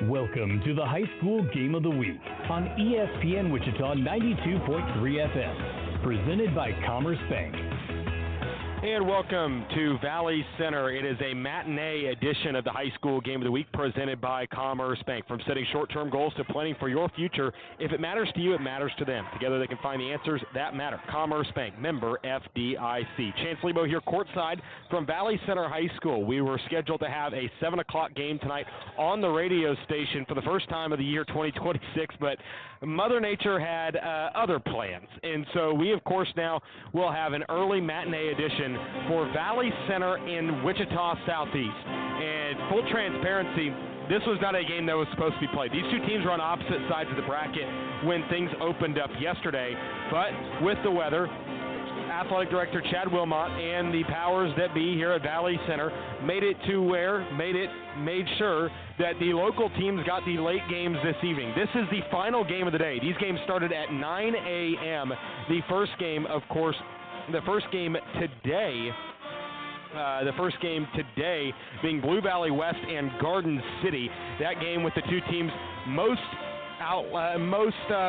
Welcome to the High School Game of the Week on ESPN Wichita 92.3 FM, presented by Commerce Bank. And welcome to Valley Center. It is a matinee edition of the High School Game of the Week presented by Commerce Bank. From setting short-term goals to planning for your future, if it matters to you, it matters to them. Together they can find the answers that matter. Commerce Bank, member FDIC. Chance Lebo here courtside from Valley Center High School. We were scheduled to have a 7 o'clock game tonight on the radio station for the first time of the year 2026, but Mother Nature had other plans. And so we, of course, now will have an early matinee edition for Valley Center in Wichita Southeast. And full transparency, this was not a game that was supposed to be played. These two teams were on opposite sides of the bracket when things opened up yesterday. But with the weather, Athletic Director Chad Wilmot and the powers that be here at Valley Center made sure that the local teams got the late games this evening. This is the final game of the day. These games started at 9 a.m. The first game, of course, the first game today being Blue Valley West and Garden City. That game with the two teams most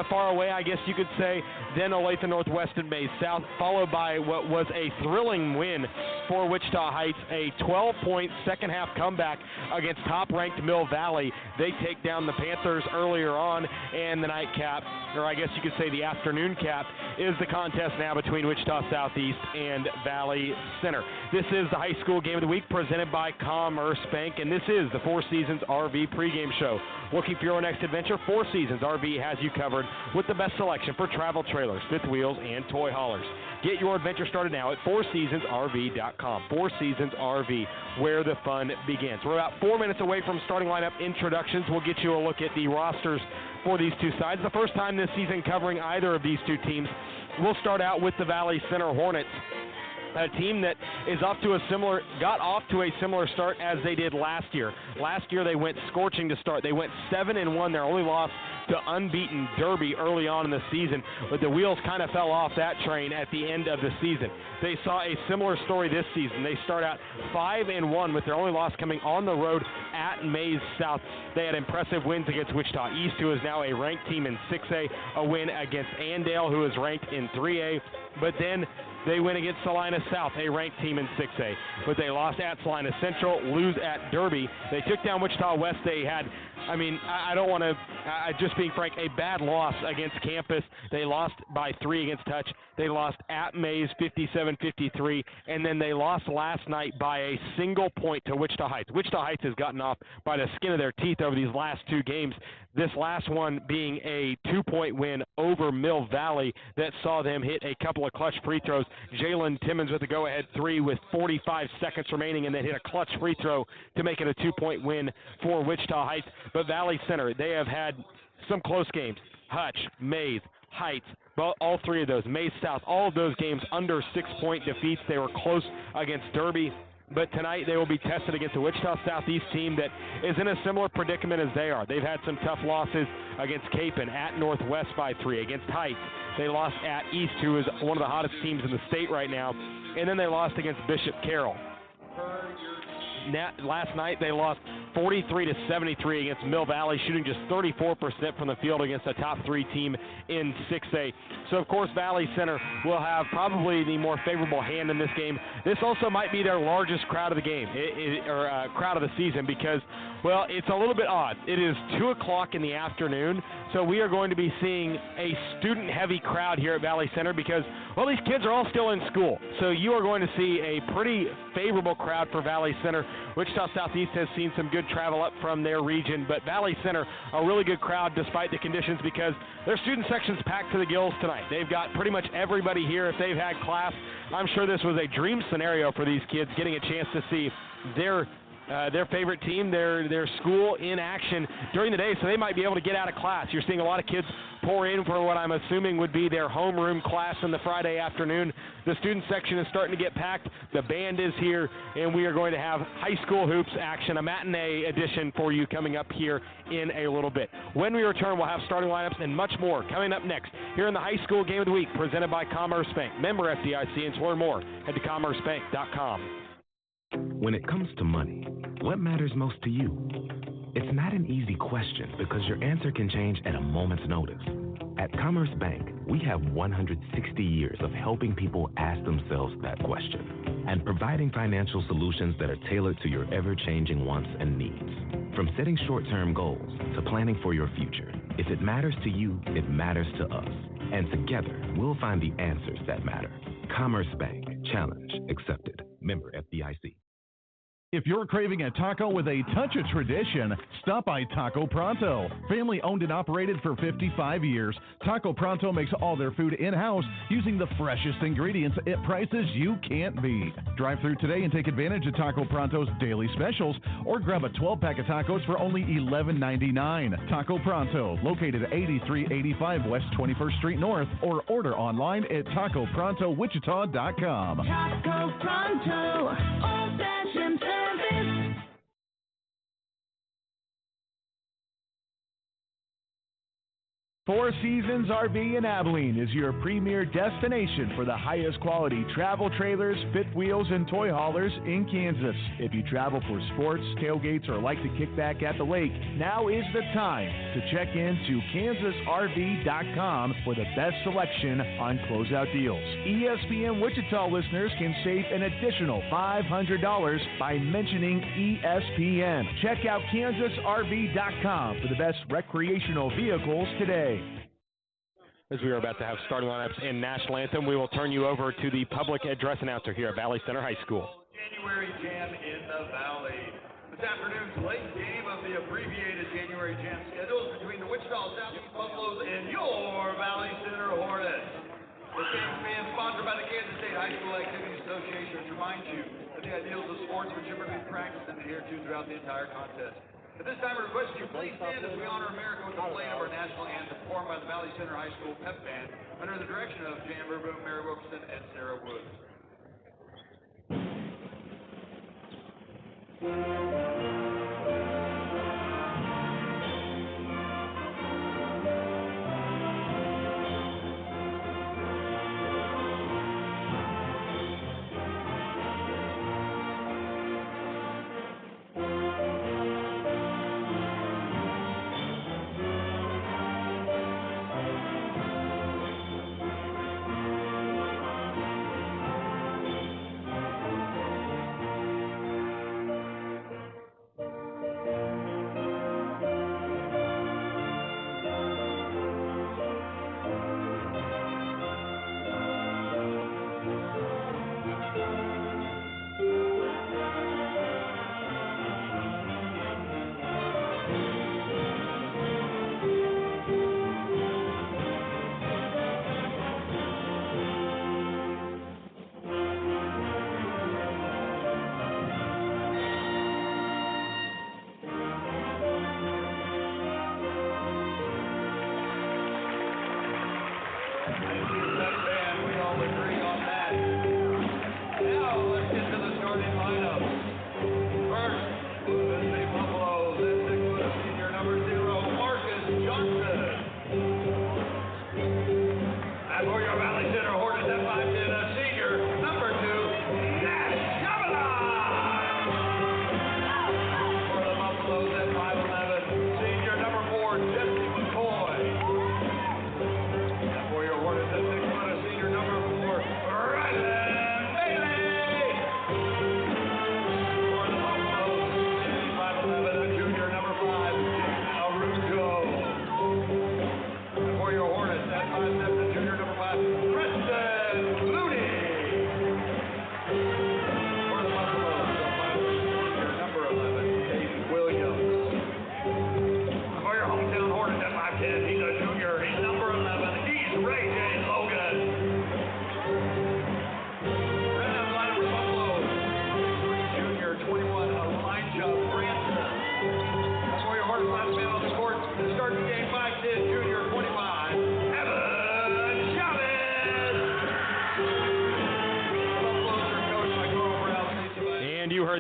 far away, I guess you could say, then Olathe Northwest and Maize South, followed by what was a thrilling win for Wichita Heights, a 12-point second-half comeback against top-ranked Mill Valley. They take down the Panthers earlier on, and the nightcap, or I guess you could say the afternoon cap, is the contest now between Wichita Southeast and Valley Center. This is the High School Game of the Week presented by Commerce Bank, and this is the Four Seasons RV pregame show. Looking for your next adventure? Four Seasons RV has you covered with the best selection for travel trailers, fifth wheels, and toy haulers. Get your adventure started now at fourseasonsrv.com. Four Seasons RV, where the fun begins. We're about 4 minutes away from starting lineup introductions. We'll get you a look at the rosters for these two sides. The first time this season covering either of these two teams. We'll start out with the Valley Center Hornets, a team that got off to a similar start as they did last year. Last year they went scorching to start. They went 7-1. Their only loss to unbeaten Derby early on in the season, but the wheels kind of fell off that train at the end of the season. They saw a similar story this season. They start out 5-1 with their only loss coming on the road at Maize South. They had impressive wins against Wichita East, who is now a ranked team in 6A, a win against Andale, who is ranked in 3A, but then they win against Salina South, a ranked team in 6A. But they lost at Salina Central, lose at Derby. They took down Wichita West. They had, just being frank, a bad loss against Campus. They lost by 3 against Touch. They lost at Maize 57-53, and then they lost last night by a single point to Wichita Heights. Wichita Heights has gotten off by the skin of their teeth over these last two games, this last one being a 2-point win over Mill Valley that saw them hit a couple of clutch free throws. Jalen Timmons with a go-ahead 3 with 45 seconds remaining, and then hit a clutch free throw to make it a 2-point win for Wichita Heights. But Valley Center, they have had some close games. Hutch, Maize, Heights, all three of those. Maize South, all of those games under 6-point defeats. They were close against Derby. But tonight they will be tested against a Wichita Southeast team that is in a similar predicament as they are. They've had some tough losses against Capon, at Northwest by 3, against Heights. They lost at East, who is one of the hottest teams in the state right now. And then they lost against Bishop Carroll. Last night they lost 43-73 against Mill Valley, shooting just 34% from the field against a top 3 team in 6A. So, of course, Valley Center will have probably the more favorable hand in this game. This also might be their largest crowd of the game, crowd of the season, because, well, it's a little bit odd. It is 2 o'clock in the afternoon, so we are going to be seeing a student-heavy crowd here at Valley Center because, well, these kids are all still in school. So you are going to see a pretty favorable crowd for Valley Center. Wichita Southeast has seen some good travel up from their region, but Valley Center, a really good crowd despite the conditions because their student section's packed to the gills tonight. They've got pretty much everybody here. If they've had class, I'm sure this was a dream scenario for these kids, getting a chance to see their favorite team, their school in action during the day, so they might be able to get out of class. You're seeing a lot of kids pour in for what I'm assuming would be their homeroom class on the Friday afternoon. The student section is starting to get packed. The band is here, and we are going to have high school hoops action, a matinee edition for you coming up here in a little bit. When we return, we'll have starting lineups and much more coming up next here in the High School Game of the Week presented by Commerce Bank. Member FDIC, and to learn more, head to commercebank.com. When it comes to money, what matters most to you? It's It's not an easy question because your answer can change at a moment's notice. At Commerce Bank, we have 160 years of helping people ask themselves that question and providing financial solutions that are tailored to your ever-changing wants and needs. From setting short-term goals to planning for your future, if it matters to you, it matters to us. And together, we'll find the answers that matter. Commerce Bank. Challenge accepted. Member FDIC. If you're craving a taco with a touch of tradition, stop by Taco Pronto. Family owned and operated for 55 years, Taco Pronto makes all their food in-house using the freshest ingredients at prices you can't beat. Drive through today and take advantage of Taco Pronto's daily specials or grab a 12-pack of tacos for only $11.99. Taco Pronto, located at 8385 West 21st Street North, or order online at TacoProntoWichita.com. Taco Pronto, old-fashioned service. Four Seasons RV in Abilene is your premier destination for the highest quality travel trailers, fifth wheels, and toy haulers in Kansas. If you travel for sports, tailgates, or like to kick back at the lake, now is the time to check into kansasrv.com for the best selection on closeout deals. ESPN Wichita listeners can save an additional $500 by mentioning ESPN. Check out kansasrv.com for the best recreational vehicles today. As we are about to have starting lineups and national anthem, we will turn you over to the public address announcer here at Valley Center High School. January Jam in the Valley. This afternoon's late game of the abbreviated January Jam schedule is between the Wichita Southeast Buffaloes and your Valley Center Hornets. This game is being sponsored by the Kansas State High School Activity Association, which reminds you that the ideals of sportsmanship are being practiced and adhered to throughout the entire contest. At this time, I request you please stand as we honor America with the playing of our national anthem performed by the Valley Center High School Pep Band under the direction of Jan Verboom, Mary Wilkerson, and Sarah Woods.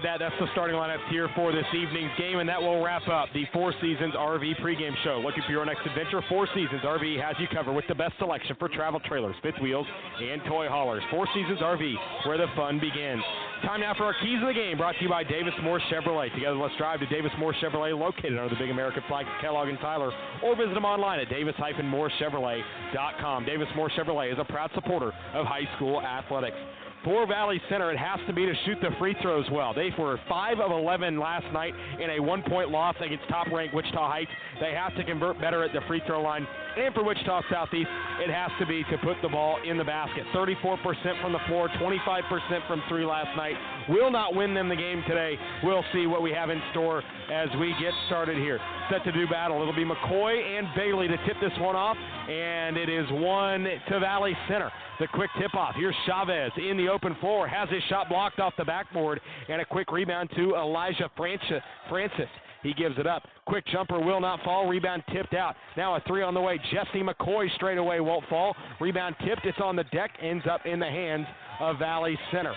That's the starting lineups here for this evening's game, and that will wrap up the Four Seasons RV pregame show. Looking for your next adventure? Four Seasons RV has you covered with the best selection for travel trailers, fifth wheels, and toy haulers. Four Seasons RV, where the fun begins. Time now for our Keys of the Game, brought to you by Davis Moore Chevrolet. Together, let's drive to Davis Moore Chevrolet, located under the Big American flags of Kellogg and Tyler, or visit them online at davis-moorechevrolet.com. Davis Moore Chevrolet is a proud supporter of high school athletics. For Valley Center, it has to be to shoot the free throws well. They were 5 of 11 last night in a 1-point loss against top-ranked Wichita Heights. They have to convert better at the free throw line. And for Wichita Southeast, it has to be to put the ball in the basket. 34% from the floor, 25% from three last night. Will not win them the game today. We'll see what we have in store as we get started here. Set to do battle. It'll be McCoy and Bailey to tip this one off, and it is 1 to Valley Center. The quick tip-off. Here's Chavez in the open floor. Has his shot blocked off the backboard, and a quick rebound to Elijah Francis. He gives it up. Quick jumper will not fall. Rebound tipped out. Now a three on the way. Jesse McCoy straight away won't fall. Rebound tipped. It's on the deck. Ends up in the hands of Valley Center.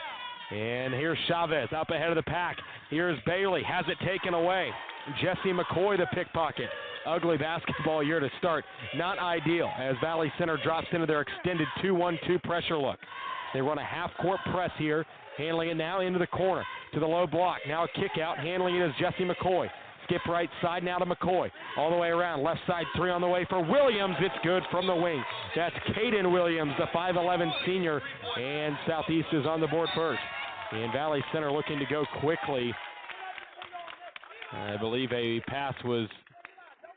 And here's Chavez up ahead of the pack. Here's Bailey. Has it taken away. Jesse McCoy, the pickpocket. Ugly basketball year to start. Not ideal as Valley Center drops into their extended 2-1-2 pressure look. They run a half-court press here. Handling it now into the corner to the low block. Now a kick out. Handling it is Jesse McCoy. Skip right side now to McCoy. All the way around. Left side three on the way for Williams. It's good from the wing. That's Caden Williams, the 5'11 senior. And Southeast is on the board first. And Valley Center looking to go quickly. I believe a pass was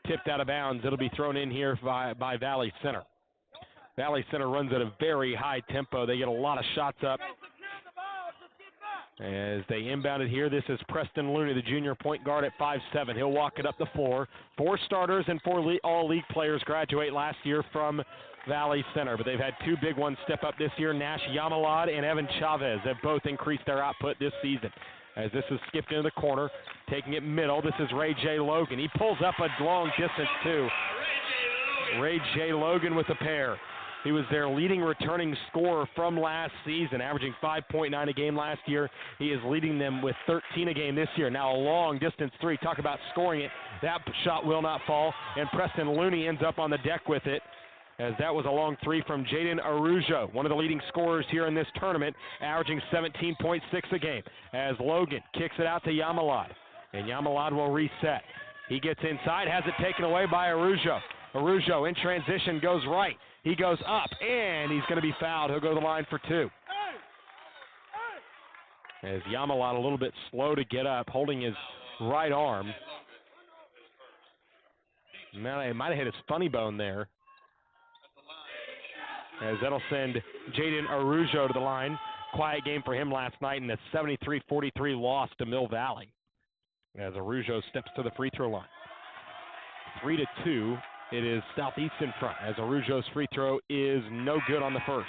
tipped out of bounds. It'll be thrown in here by Valley Center. Valley Center runs at a very high tempo. They get a lot of shots up. As they inbound it here, this is Preston Looney, the junior point guard at 5'7". He'll walk it up the floor. 4 starters and 4 all-league players graduate last year from Valley Center, but they've had 2 big ones step up this year. Nash Yamalad and Evan Chavez have both increased their output this season. As this is skipped into the corner, taking it middle, this is Ray J. Logan. He pulls up a long distance, too. Ray J. Logan with a pair. He was their leading returning scorer from last season, averaging 5.9 a game last year. He is leading them with 13 a game this year. Now a long distance three. Talk about scoring it. That shot will not fall, and Preston Looney ends up on the deck with it, as that was a long three from Jaden Arujo, one of the leading scorers here in this tournament, averaging 17.6 a game, as Logan kicks it out to Yamalad, and Yamalad will reset. He gets inside, has it taken away by Arujo. Arujo in transition goes right. He goes up, and he's going to be fouled. He'll go to the line for 2. As Yamalad a little bit slow to get up, holding his right arm. Man, he might have hit his funny bone there. As that'll send Jaden Arujo to the line. Quiet game for him last night in a 73-43 loss to Mill Valley. As Arujo steps to the free throw line. 3-2. It is Southeast in front, as Arujo's free throw is no good on the first.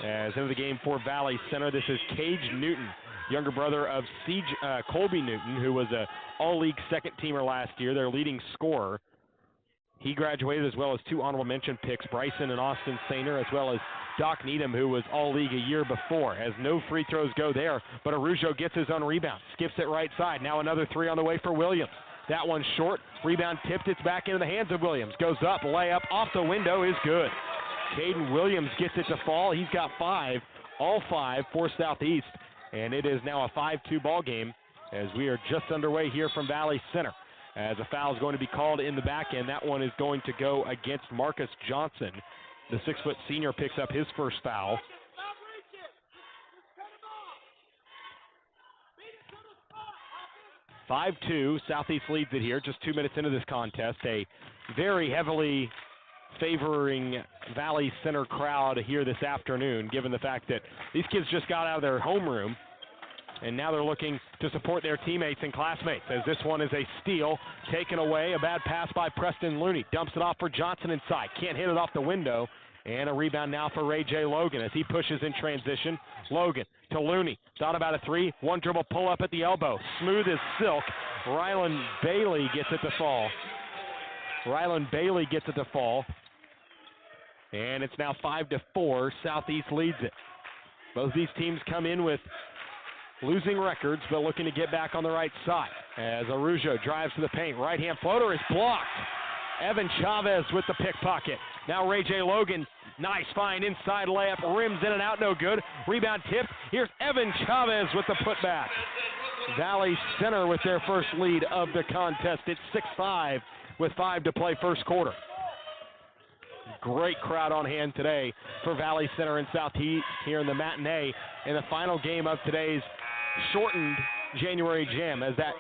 As into the game for Valley Center, this is Cage Newton, younger brother of Colby Newton, who was an all-league second-teamer last year, their leading scorer. He graduated, as well as 2 honorable mention picks, Bryson and Austin Sainer, as well as Doc Needham, who was all-league a year before. As no free throws go there, but Arujo gets his own rebound, skips it right side. Now another 3 on the way for Williams. That one's short. Rebound tipped. It's back into the hands of Williams. Goes up. Layup off the window is good. Caden Williams gets it to fall. He's got 5. All 5 for Southeast. And it is now a 5-2 ball game as we are just underway here from Valley Center. As a foul is going to be called in the back end. That one is going to go against Marcus Johnson. The 6-foot senior picks up his first foul. 5-2, Southeast leads it here, just 2 minutes into this contest. A very heavily favoring Valley Center crowd here this afternoon, given the fact that these kids just got out of their homeroom, and now they're looking to support their teammates and classmates, as this one is a steal, taken away, a bad pass by Preston Looney, dumps it off for Johnson inside, can't hit it off the window, and a rebound now for Ray J. Logan as he pushes in transition. Logan to Looney. Thought about a 3. 1 dribble pull up at the elbow. Smooth as silk. Rylan Bailey gets it to fall. And it's now 5-4. Southeast leads it. Both these teams come in with losing records, but looking to get back on the right side. As Arujo drives to the paint. Right-hand floater is blocked. Evan Chavez with the pickpocket. Now Ray J. Logan Nice find, inside layup, rims in and out, no good. Rebound tip. Here's Evan Chavez with the putback. Valley Center with their first lead of the contest. It's 6-5 with 5 to play first quarter. Great crowd on hand today for Valley Center and Southeast here in the matinee in the final game of today's shortened January Jam, as that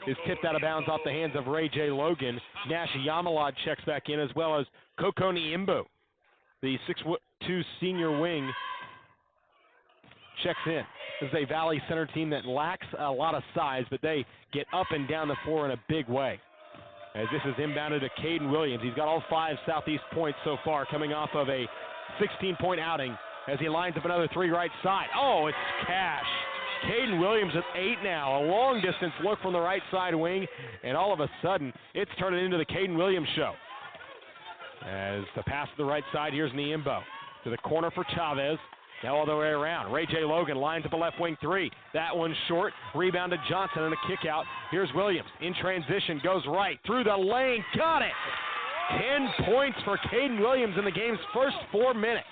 is tipped out of bounds off the hands of Ray J. Logan. Nash Yamalad checks back in, as well as Koko Niimbo, the 6'2" senior wing, checks in. This is a Valley Center team that lacks a lot of size, but they get up and down the floor in a big way. As this is inbounded to Caden Williams. He's got all 5 Southeast points so far, coming off of a 16-point outing as he lines up another 3 right side. Oh, it's cash. Caden Williams at 8 now. A long distance look from the right side wing, and all of a sudden, it's turning into the Caden Williams show. As the pass to the right side, here's Niimbo. To the corner for Chavez. Now all the way around. Ray J. Logan lines up a left wing 3. That one's short. Rebound to Johnson and a kick out. Here's Williams in transition. Goes right through the lane. Got it! 10 points for Caden Williams in the game's first 4 minutes.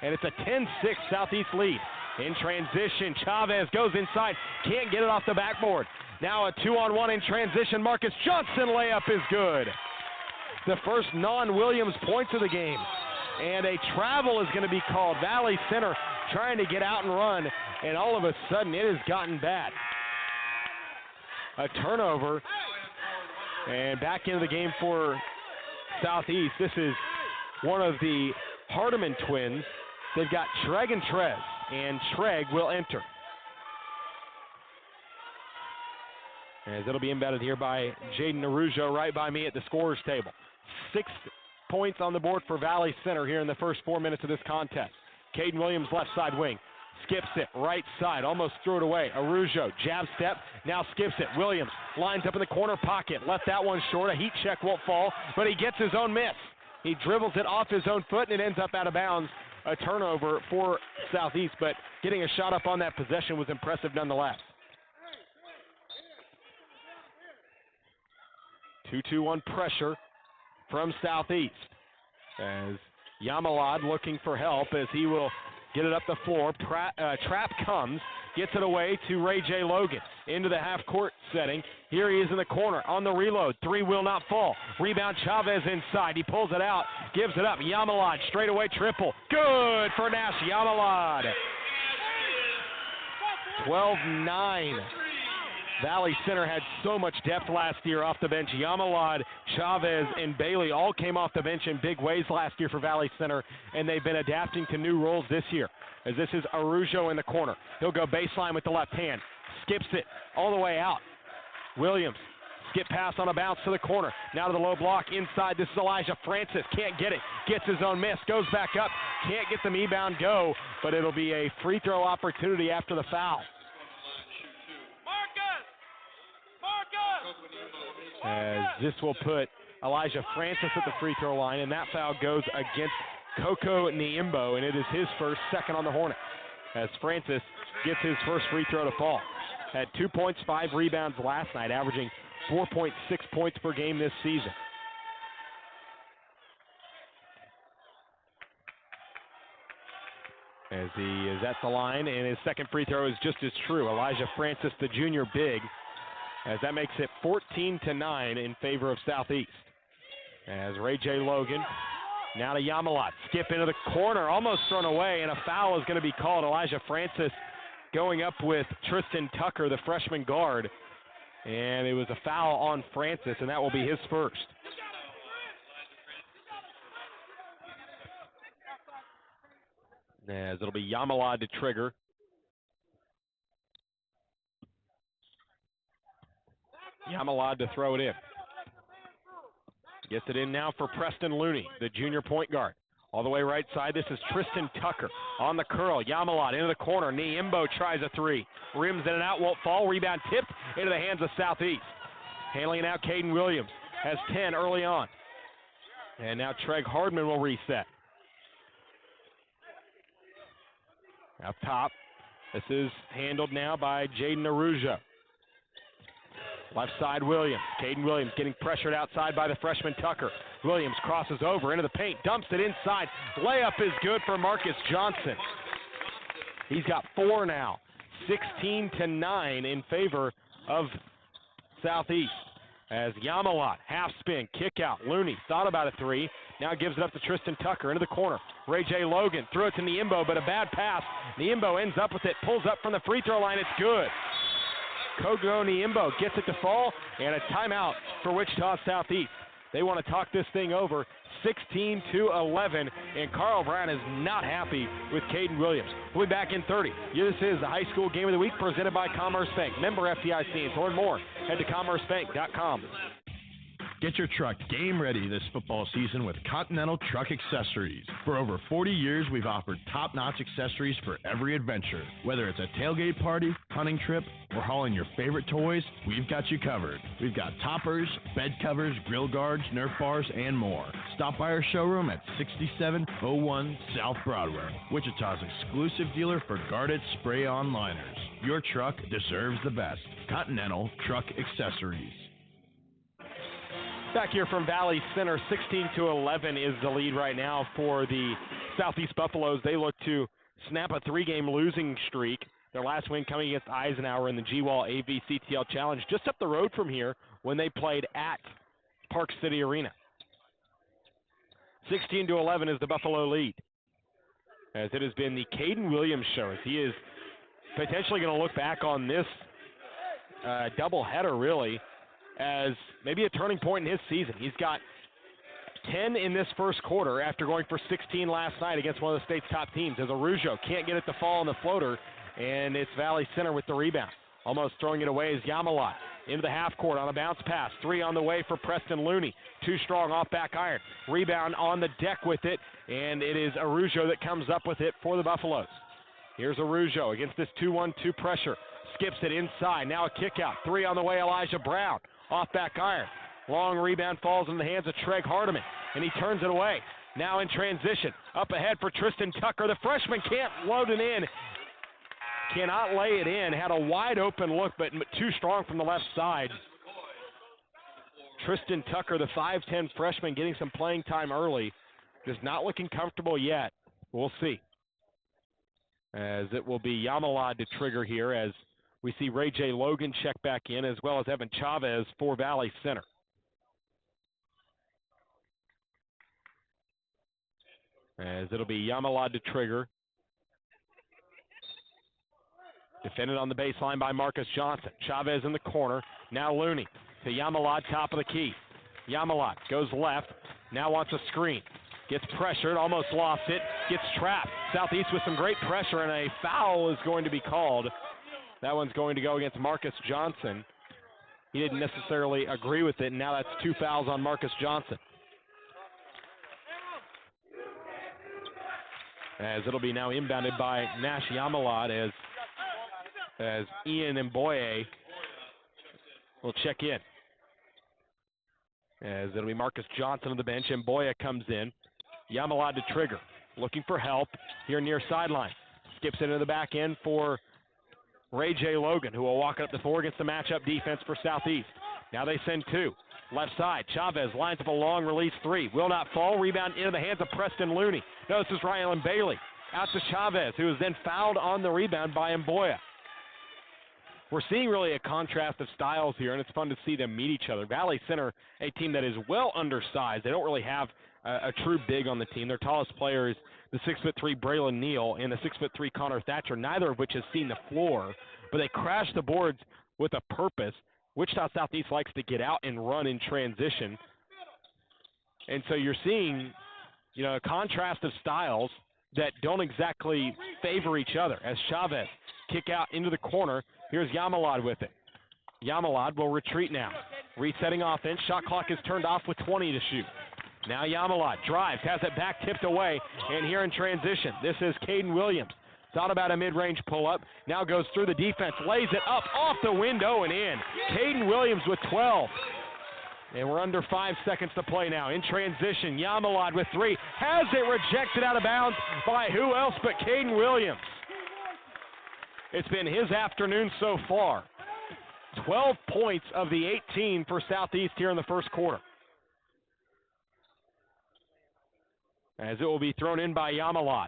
And it's a 10-6 Southeast lead. In transition, Chavez goes inside. Can't get it off the backboard. Now a 2-on-1 in transition. Marcus Johnson layup is good. The first non-Williams points of the game. And a travel is going to be called. Valley Center trying to get out and run, and all of a sudden it has gotten bad. A turnover, and back into the game for Southeast. This is one of the Hardeman twins. They've got Treg and Trez, and Treg will enter. As it'll be inbounded here by Jaden Arujo right by me at the scorer's table. 6 points on the board for Valley Center here in the first 4 minutes of this contest. Caden Williams, left side wing. Skips it, right side, almost threw it away. Arujo, jab step, now skips it. Williams lines up in the corner pocket. Left that one short. A heat check won't fall, but he gets his own miss. He dribbles it off his own foot, and it ends up out of bounds. A turnover for Southeast, but getting a shot up on that possession was impressive nonetheless. 2-2-1 pressure from Southeast, as Yamalad looking for help as he will get it up the floor. Trap comes, gets it away to Ray J. Logan into the half-court setting. Here he is in the corner on the reload. 3 will not fall. Rebound, Chavez inside. He pulls it out, gives it up. Yamalad straight away triple. Good for Nash Yamalad. 12-9. Valley Center had so much depth last year off the bench. Yamalad, Chavez, and Bailey all came off the bench in big ways last year for Valley Center, and they've been adapting to new roles this year. As this is Arujo in the corner. He'll go baseline with the left hand. Skips it all the way out. Williams, skip pass on a bounce to the corner. Now to the low block inside. This is Elijah Francis. Can't get it. Gets his own miss. Goes back up. Can't get the rebound go, but it'll be a free throw opportunity after the foul. As this will put Elijah Francis at the free throw line, and that foul goes against Koko Niimbo, and it is his first, second on the Hornets, as Francis gets his first free throw to fall. Had 2 points, 5 rebounds last night, averaging 4.6 points per game this season. As he is at the line, and his second free throw is just as true. Elijah Francis, the junior big, as that makes it 14-9 in favor of Southeast. As Ray J. Logan, now to Yamalad, skip into the corner, almost thrown away, and a foul is going to be called. Elijah Francis going up with Tristan Tucker, the freshman guard, and it was a foul on Francis, and that will be his first. As it'll be Yamalad to trigger. Yamalad to throw it in. Gets it in now for Preston Looney, the junior point guard. All the way right side, this is Tristan Tucker on the curl. Yamalad into the corner. Niimbo tries a 3. Rims in and out, won't fall. Rebound tipped into the hands of Southeast. Handling it out, Caden Williams has 10 early on. And now Treg Hardman will reset. Up top, this is handled now by Jaden Arujo. Left side, Williams. Caden Williams getting pressured outside by the freshman Tucker. Williams crosses over into the paint, dumps it inside. Layup is good for Marcus Johnson. He's got 4 now, 16-9 in favor of Southeast. As Yamalat, half spin, kick out. Looney thought about a 3, now gives it up to Tristan Tucker into the corner. Ray J. Logan threw it to Niembo, but a bad pass. Niembo ends up with it, pulls up from the free throw line. It's good. Kogo Niembo gets it to fall, and a timeout for Wichita Southeast. They want to talk this thing over, 16-11, and Carl Brown is not happy with Caden Williams. We'll be back in 30. This is the High School Game of the Week presented by Commerce Bank. Member FDIC, and to learn more, head to commercebank.com. Get your truck game ready this football season with Continental Truck Accessories. For over 40 years, we've offered top-notch accessories for every adventure. Whether it's a tailgate party, hunting trip, or hauling your favorite toys, we've got you covered. We've got toppers, bed covers, grill guards, Nerf bars, and more. Stop by our showroom at 6701 South Broadway, Wichita's exclusive dealer for guarded spray-on liners. Your truck deserves the best. Continental Truck Accessories. Back here from Valley Center, 16-11 is the lead right now for the Southeast Buffaloes. They look to snap a 3-game losing streak. Their last win coming against Eisenhower in the G-Wall AVCTL Challenge just up the road from here when they played at Park City Arena. 16-11 is the Buffalo lead, as it has been the Caden Williams show, as he is potentially going to look back on this doubleheader, really, as maybe a turning point in his season. He's got 10 in this first quarter after going for 16 last night against one of the state's top teams, as Arujo can't get it to fall on the floater, and it's Valley Center with the rebound. Almost throwing it away is Yamalat into the half court on a bounce pass. 3 on the way for Preston Looney. Too strong off back iron. Rebound on the deck with it, and it is Arujo that comes up with it for the Buffaloes. Here's Arujo against this 2-1-2 pressure. Skips it inside. Now a kick out. 3 on the way, Elijah Brown. Off back iron. Long rebound falls in the hands of Treg Hardiman, and he turns it away. Now in transition. Up ahead for Tristan Tucker. The freshman can't load it in. Cannot lay it in. Had a wide open look, but too strong from the left side. Tristan Tucker, the 5'10 freshman, getting some playing time early. Just not looking comfortable yet. We'll see. As it will be Yamalad to trigger here, as we see Ray J. Logan check back in, as well as Evan Chavez for Valley Center. As it'll be Yamalad to trigger. Defended on the baseline by Marcus Johnson. Chavez in the corner. Now Looney to Yamalad, top of the key. Yamalad goes left. Now wants a screen. Gets pressured, almost lost it. Gets trapped. Southeast with some great pressure, and a foul is going to be called. That one's going to go against Marcus Johnson. He didn't necessarily agree with it, and now that's 2 fouls on Marcus Johnson. As it'll be now inbounded by Nash Yamalad, as Ian Mboye will check in. As it'll be Marcus Johnson on the bench, and Mboye comes in. Yamalad to trigger, looking for help here near sideline. Skips into the back end for Ray J. Logan, who will walk up the floor against the matchup defense for Southeast. Now they send 2. Left side, Chavez lines up a long release 3. Will not fall. Rebound into the hands of Preston Looney. No, this is Rylan Bailey. Out to Chavez, who is then fouled on the rebound by Mboye. We're seeing really a contrast of styles here, and it's fun to see them meet each other. Valley Center, a team that is well undersized. They don't really have a true big on the team. Their tallest player is the 6'3" Braylon Neal and the 6'3" Connor Thatcher, neither of which has seen the floor, but they crash the boards with a purpose. Wichita Southeast likes to get out and run in transition. And so you're seeing, a contrast of styles that don't exactly favor each other. As Chavez kick out into the corner, here's Yamalad with it. Yamalad will retreat now. Resetting offense. Shot clock is turned off with 20 to shoot. Now Yamalad drives, has it back tipped away, and here in transition, this is Caden Williams. Thought about a mid-range pull-up, now goes through the defense, lays it up off the window and in. Caden Williams with 12. And we're under 5 seconds to play now. In transition, Yamalad with 3. Has it rejected out of bounds by who else but Caden Williams. It's been his afternoon so far. 12 points of the 18 for Southeast here in the first quarter. as it will be thrown in by Yamalot.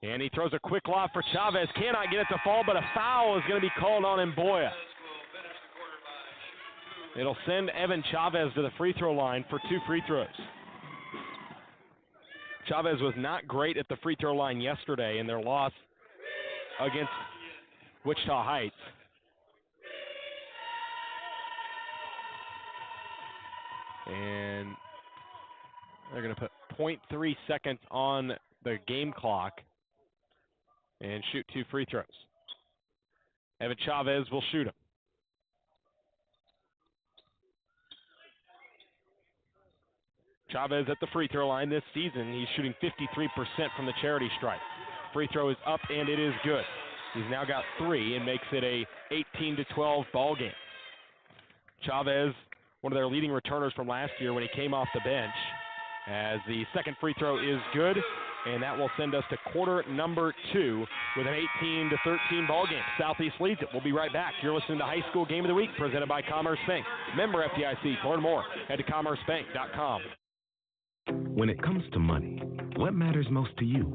And he throws a quick lob for Chavez. Cannot get it to fall, but a foul is going to be called on Mboya. It'll send Evan Chavez to the free throw line for 2 free throws. Chavez was not great at the free throw line yesterday in their loss against Wichita Heights. And they're going to put 0.3 seconds on the game clock and shoot 2 free throws. Evan Chavez will shoot them. Chavez at the free throw line this season. He's shooting 53% from the charity stripe. Free throw is up, and it is good. He's now got 3 and makes it a 18-12 ball game. Chavez, one of their leading returners from last year when he came off the bench, as the second free throw is good, and that will send us to quarter number 2 with an 18-13 ball game. Southeast leads it. We'll be right back. You're listening to High School Game of the Week presented by Commerce Bank. Member FDIC. To learn more, head to commercebank.com. When it comes to money, what matters most to you?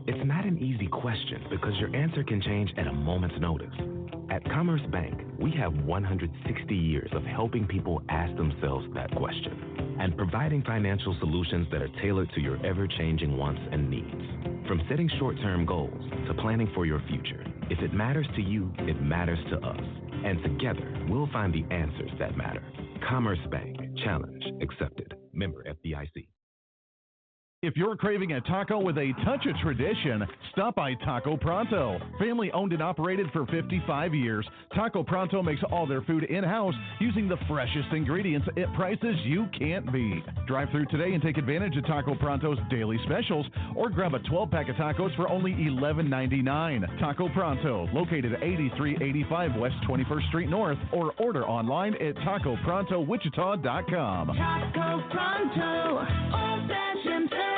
It's not an easy question because your answer can change at a moment's notice. At Commerce Bank, we have 160 years of helping people ask themselves that question and providing financial solutions that are tailored to your ever-changing wants and needs. From setting short-term goals to planning for your future, if it matters to you, it matters to us. And together, we'll find the answers that matter. Commerce Bank. Challenge accepted. Member FDIC. If you're craving a taco with a touch of tradition, stop by Taco Pronto. Family owned and operated for 55 years, Taco Pronto makes all their food in-house using the freshest ingredients at prices you can't beat. Drive through today and take advantage of Taco Pronto's daily specials or grab a 12-pack of tacos for only $11.99. Taco Pronto, located at 8385 West 21st Street North, or order online at TacoProntoWichita.com. Taco Pronto, old-fashioned service.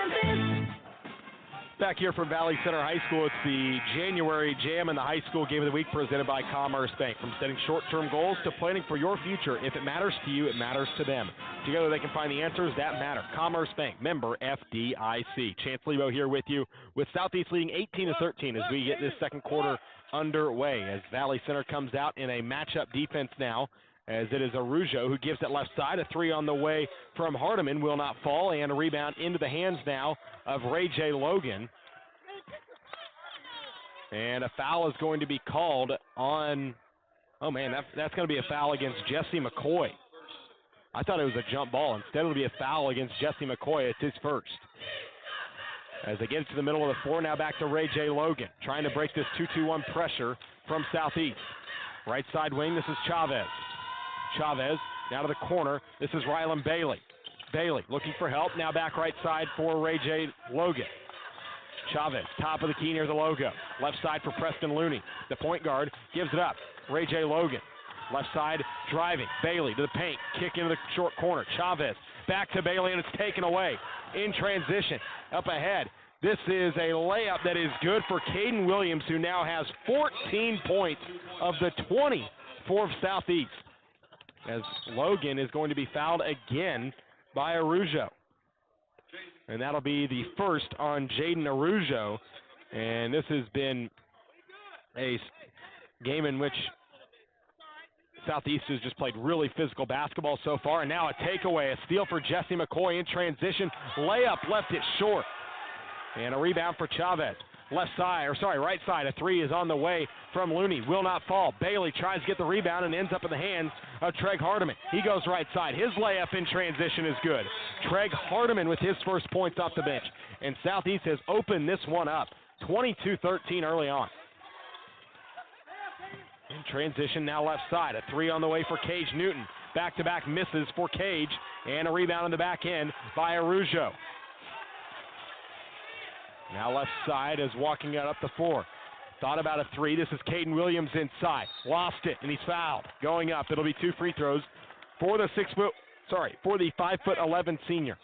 Back here from Valley Center High School, it's the January Jam and the High School Game of the Week presented by Commerce Bank. From setting short-term goals to planning for your future, if it matters to you, it matters to them. Together they can find the answers that matter. Commerce Bank, member FDIC. Chance Lebo here with you, with Southeast leading 18-13 as we get this second quarter underway. As Valley Center comes out in a matchup defense now, as it is Arujo who gives it left side. A 3 on the way from Hardiman will not fall, and a rebound into the hands now of Ray J. Logan. And a foul is going to be called on, oh man, that's going to be a foul against Jesse McCoy. I thought it was a jump ball. Instead it'll be a foul against Jesse McCoy. It's his first. As they get it to the middle of the floor, now back to Ray J. Logan, trying to break this 2-2-1 pressure from Southeast. Right side wing, this is Chavez. Chavez now to the corner. This is Rylan Bailey. Bailey looking for help. Now back right side for Ray J. Logan. Chavez, top of the key near the logo. Left side for Preston Looney. The point guard gives it up. Ray J. Logan. Left side driving. Bailey to the paint. Kick into the short corner. Chavez back to Bailey, and it's taken away. In transition. Up ahead. This is a layup that is good for Caden Williams, who now has 14 points of the 20 for Southeast. As Logan is going to be fouled again by Arujo. And that'll be the first on Jaden Arujo. And this has been a game in which Southeast has just played really physical basketball so far. And now a takeaway, a steal for Jesse McCoy in transition. Layup left it short. And a rebound for Chavez. Right side. A 3 is on the way from Looney. Will not fall. Bailey tries to get the rebound and ends up in the hands of Treg Hardiman. He goes right side. His layup in transition is good. Treg Hardiman with his first points off the bench. And Southeast has opened this one up. 22-13 early on. In transition now left side. A 3 on the way for Cage Newton. Back-to-back misses for Cage. And a rebound on the back end by Arujo. Now left side is walking it up the floor. Thought about a 3. This is Caden Williams inside. Lost it, and he's fouled. Going up, it'll be 2 free throws for the 5'11" senior.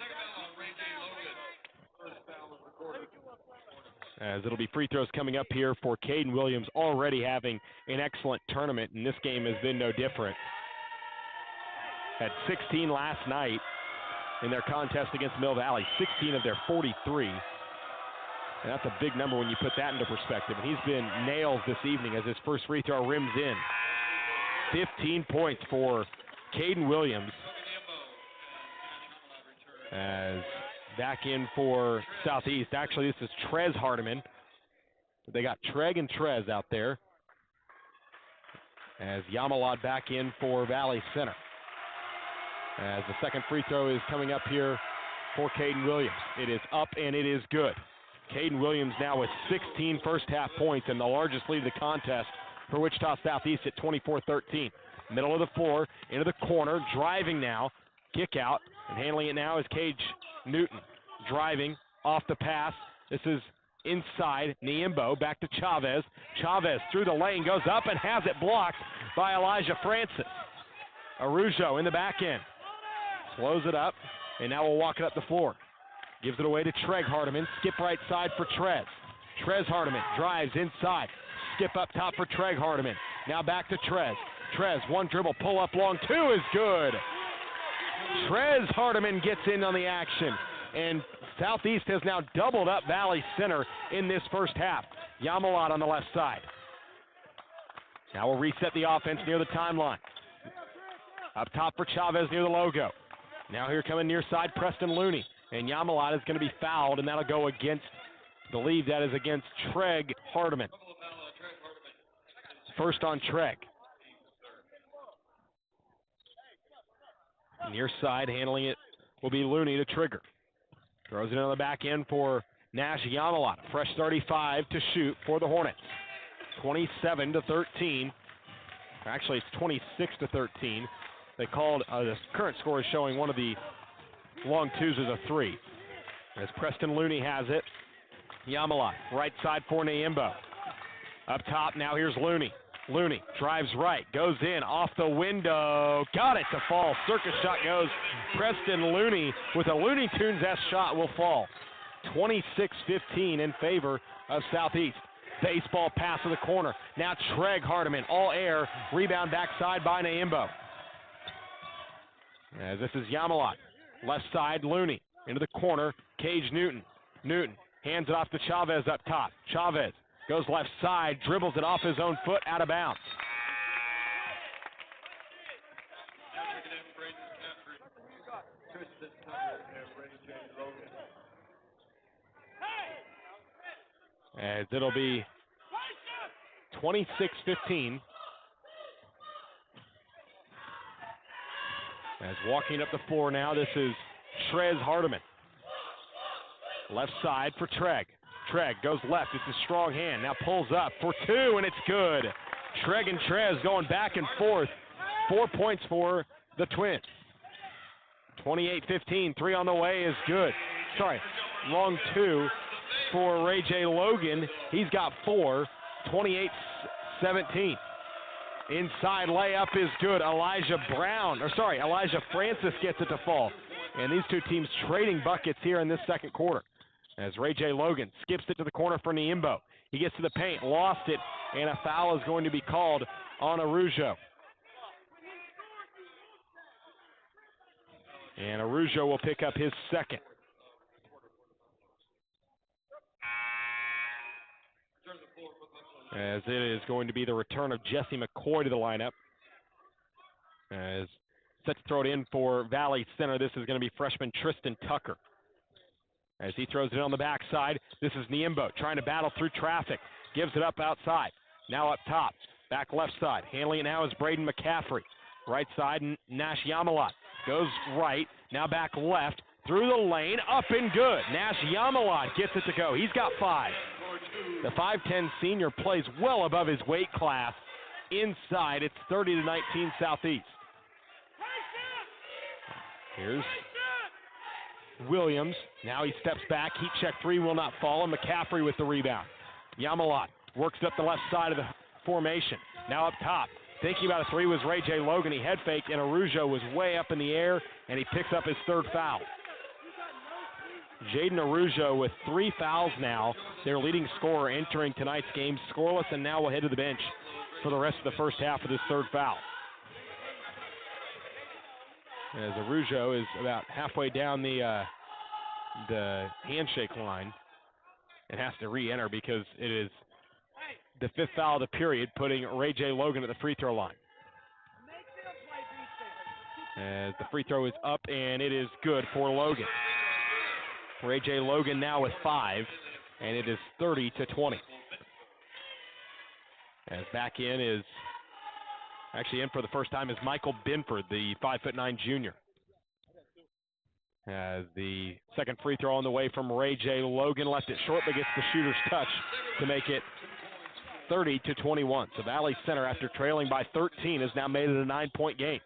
As it'll be free throws coming up here for Caden Williams, already having an excellent tournament, and this game has been no different. Had 16 last night. in their contest against Mill Valley, 16 of their 43. And that's a big number when you put that into perspective. And he's been nails this evening as his first free throw rims in. 15 points for Caden Williams. As back in for Southeast. Actually, this is Trez Hardiman. They got Treg and Trez out there. As Yamalad back in for Valley Center. As the second free throw is coming up here for Caden Williams. It is up and it is good. Caden Williams now with 16 first half points and the largest lead of the contest for Wichita Southeast at 24-13. Middle of the floor, into the corner, driving now, kick out, and handling it now is Cage Newton. Driving off the pass. This is inside, Niembo, back to Chavez. Chavez through the lane, goes up and has it blocked by Elijah Francis. Arujo in the back end. Slows it up, and now we'll walk it up the floor. Gives it away to Treg Hardiman. Skip right side for Trez. Trez Hardiman drives inside. Skip up top for Treg Hardiman. Now back to Trez. Trez, one dribble, pull up long, two is good. Trez Hardiman gets in on the action, and Southeast has now doubled up Valley Center in this first half. Yamalot on the left side. Now we'll reset the offense near the timeline. Up top for Chavez near the logo. Now here coming near side, Preston Looney. And Yamalot is going to be fouled, and that'll go against, I believe that is against Treg Hardiman. First on Treg. Near side, handling it will be Looney to trigger. Throws it on the back end for Nash Yamalot. Fresh 35 to shoot for the Hornets. 27-13. Actually, it's 26-13. They called, the current score is showing one of the long twos as a three. As Preston Looney has it. Yamalot, right side for Niembo. Up top, now here's Looney. Looney drives right, goes in, off the window, got it to fall. Circus shot goes. Preston Looney with a Looney Tunes-esque shot will fall. 26-15 in favor of Southeast. Baseball pass to the corner. Now Treg Hardiman, all air, rebound backside by Niembo. As this is Yamalot. Left side, Looney. Into the corner, Cage Newton. Newton hands it off to Chavez up top. Chavez goes left side, dribbles it off his own foot, out of bounds. As it'll be 26-15. As walking up the floor now, this is Trez Hardiman. Left side for Treg. Treg goes left. It's a strong hand. Now pulls up for two, and it's good. Treg and Trez going back and forth. 4 points for the Twins. 28-15. Three on the way is good. Sorry, long two for Ray J. Logan. He's got four. 28-17. Inside layup is good. Elijah Francis gets it to fall. And these two teams trading buckets here in this second quarter. As Ray J. Logan skips it to the corner for Niembo. He gets to the paint, lost it, and a foul is going to be called on Arujo. And Arujo will pick up his second. As it is going to be the return of Jesse McCoy to the lineup. As set to throw it in for Valley Center, this is going to be freshman Tristan Tucker. As he throws it on the backside, this is Niembo trying to battle through traffic. Gives it up outside. Now up top. Back left side. Handling it now is Braden McCaffrey. Right side, Nash Yamalot. Goes right. Now back left. Through the lane. Up and good. Nash Yamalot gets it to go. He's got five. The 5'10 senior plays well above his weight class. Inside, it's 30-19 Southeast. Here's Williams. Now he steps back. Heat check three will not fall, and McCaffrey with the rebound. Yamalot works up the left side of the formation. Now up top. Thinking about a three was Ray J. Logan. He head faked, and Arujo was way up in the air, and he picks up his third foul. Jaden Arujo with 3 fouls now. Their leading scorer entering tonight's game scoreless, and now will head to the bench for the rest of the first half of this third foul. As Arujo is about halfway down the handshake line and has to re-enter because it is the 5th foul of the period, putting Ray J. Logan at the free throw line. As the free throw is up, and it is good for Logan. Ray J. Logan now with 5, and it is 30-20. As back in is, actually in for the first time, is Michael Binford, the 5'9" junior. As the second free throw on the way from Ray J. Logan, left it short, but gets the shooter's touch to make it 30-21. So Valley Center, after trailing by 13, has now made it a 9-point game.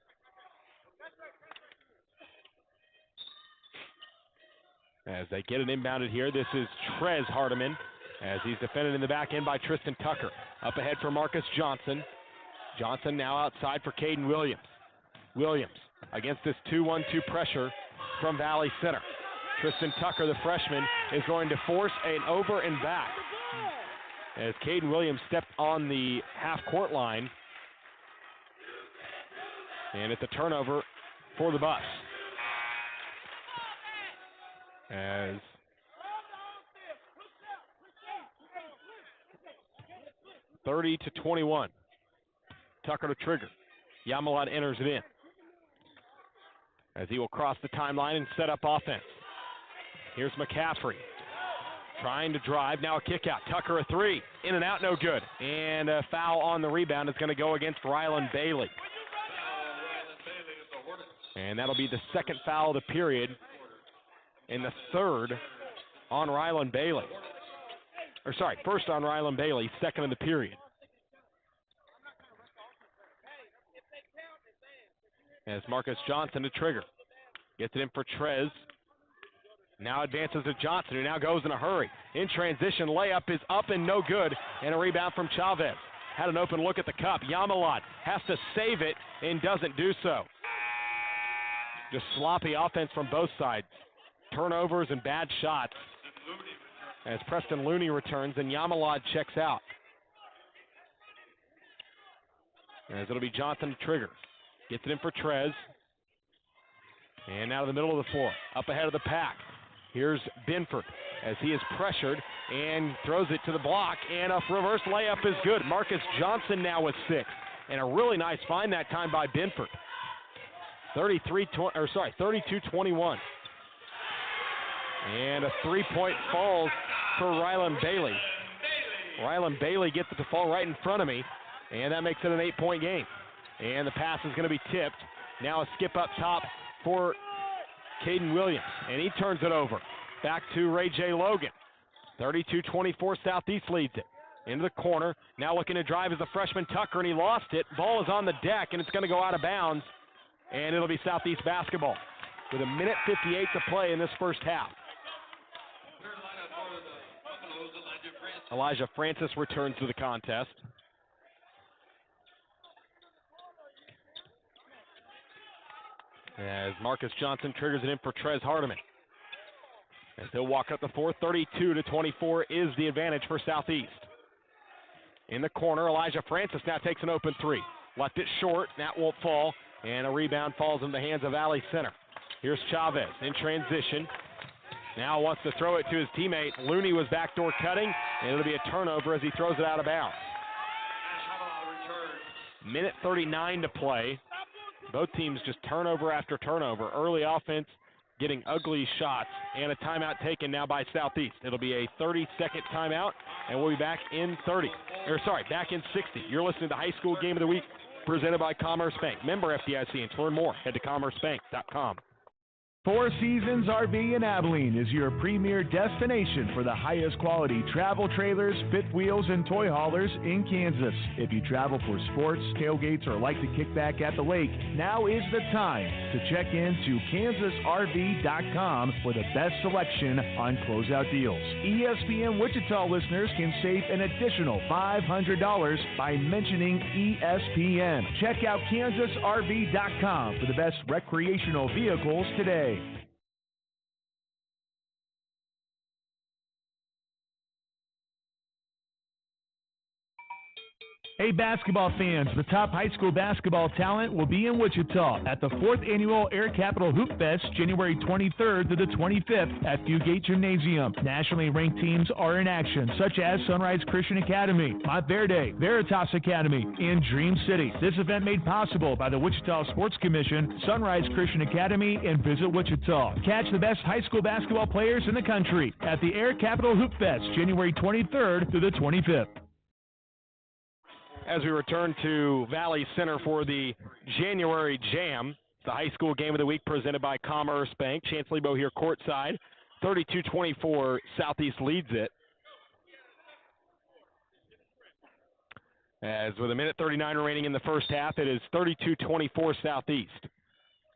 As they get it inbounded here, this is Trez Hardiman, as he's defended in the back end by Tristan Tucker. Up ahead for Marcus Johnson. Johnson now outside for Caden Williams. Williams against this 2-1-2 pressure from Valley Center. Tristan Tucker, the freshman, is going to force an over and back as Caden Williams stepped on the half-court line. And it's a turnover for the Buffs. As (30-21). Tucker to trigger. Yamalad enters it in. As he will cross the timeline and set up offense. Here's McCaffrey. Trying to drive, now a kick out. Tucker a 3. In and out, no good. And a foul on the rebound is going to go against Rylan Bailey. And that'll be the second foul of the period. And the third on Rylan Bailey. Or sorry, first on Rylan Bailey, second of the period. As Marcus Johnson to trigger. Gets it in for Trez. Now advances to Johnson, who now goes in a hurry. In transition, layup is up and no good. And a rebound from Chavez. Had an open look at the cup. Yamalad has to save it and doesn't do so. Just sloppy offense from both sides. Turnovers and bad shots. As Preston Looney returns and Yamalad checks out. As it'll be Johnson to trigger. Gets it in for Trez. And now to the middle of the floor. Up ahead of the pack. Here's Binford as he is pressured and throws it to the block. And a reverse layup is good. Marcus Johnson now with 6. And a really nice find that time by Binford. 32-21. And a 3-point falls for Rylan Bailey. Rylan Bailey gets it to fall right in front of me. And that makes it an 8-point game. And the pass is going to be tipped. Now a skip up top for Caden Williams. And he turns it over. Back to Ray J. Logan. 32-24, Southeast leads it. Into the corner. Now looking to drive is the freshman Tucker, and he lost it. Ball is on the deck, and it's going to go out of bounds. And it'll be Southeast basketball with 1:58 to play in this first half. Elijah Francis returns to the contest. As Marcus Johnson triggers it in for Trez Hardiman. As they'll walk up the floor, 32-24 is the advantage for Southeast. In the corner, Elijah Francis now takes an open 3. Left it short, that won't fall, and a rebound falls in the hands of Valley Center. Here's Chavez in transition. Now wants to throw it to his teammate. Looney was backdoor cutting, and it'll be a turnover as he throws it out of bounds. 1:39 to play. Both teams just turnover after turnover. Early offense getting ugly shots, and a timeout taken now by Southeast. It'll be a 30-second timeout, and we'll be back in 60. You're listening to High School Game of the Week, presented by Commerce Bank. Member FDIC, and to learn more, head to commercebank.com. Four Seasons RV in Abilene is your premier destination for the highest quality travel trailers, fifth wheels, and toy haulers in Kansas. If you travel for sports, tailgates, or like to kick back at the lake, now is the time to check into kansasrv.com for the best selection on closeout deals. ESPN Wichita listeners can save an additional $500 by mentioning ESPN. Check out kansasrv.com for the best recreational vehicles today. Hey, basketball fans, the top high school basketball talent will be in Wichita at the 4th Annual Air Capital Hoop Fest, January 23rd to the 25th at Fugate Gymnasium. Nationally ranked teams are in action, such as Sunrise Christian Academy, Montverde, Veritas Academy, and Dream City. This event made possible by the Wichita Sports Commission, Sunrise Christian Academy, and Visit Wichita. Catch the best high school basketball players in the country at the Air Capital Hoop Fest, January 23rd to the 25th. As we return to Valley Center for the January Jam, the high school game of the week presented by Commerce Bank. Chance Lebo here courtside. 32-24, Southeast leads it. As with 1:39 remaining in the first half, it is 32-24 Southeast.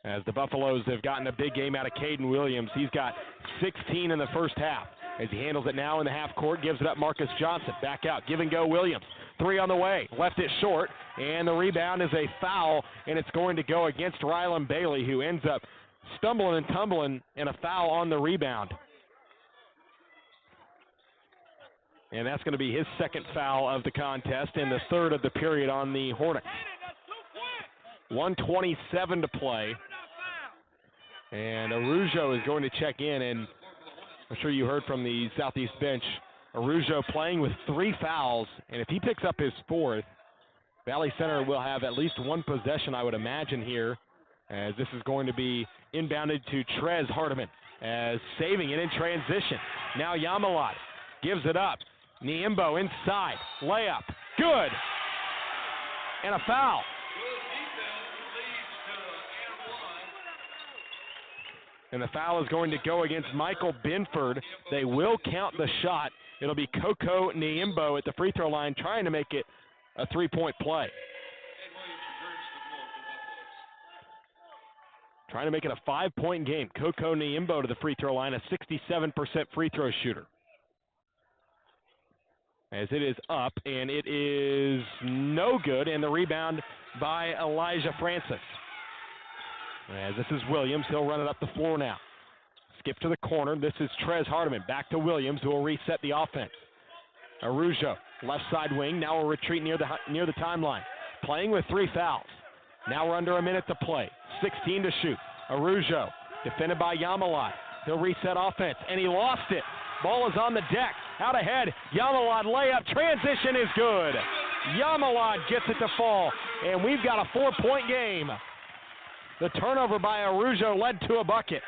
As the Buffaloes have gotten a big game out of Caden Williams. He's got 16 in the first half. As he handles it now in the half court, gives it up Marcus Johnson. Back out, give and go Williams. 3 on the way, left it short, and the rebound is a foul, and it's going to go against Rylan Bailey, who ends up stumbling and tumbling, and a foul on the rebound. And that's going to be his second foul of the contest and the third of the period on the Hornets. 1:27 to play. And Arujo is going to check in, and I'm sure you heard from the Southeast bench, Arujo playing with 3 fouls, and if he picks up his 4th, Valley Center will have at least one possession, I would imagine, here, as this is going to be inbounded to Trez Hardiman, as saving it in transition. Now Yamalot gives it up. Niembo inside, layup, good, and a foul. And the foul is going to go against Michael Binford. They will count the shot. It'll be Coco Niembo at the free throw line trying to make it a 3-point play. Trying to make it a 5-point game. Coco Niembo to the free throw line, a 67% free throw shooter. As it is up, and it is no good, and the rebound by Elijah Francis. As this is Williams, he'll run it up the floor now. Skip to the corner. This is Trez Hardiman. Back to Williams, who will reset the offense. Arujo, left side wing. Now will retreat near the timeline. Playing with 3 fouls. Now we're under a minute to play. 16 to shoot. Arujo, defended by Yamalot. He'll reset offense, and he lost it. Ball is on the deck. Out ahead. Yamalot layup. Transition is good. Yamalot gets it to fall, and we've got a 4-point game. The turnover by Arujo led to a bucket.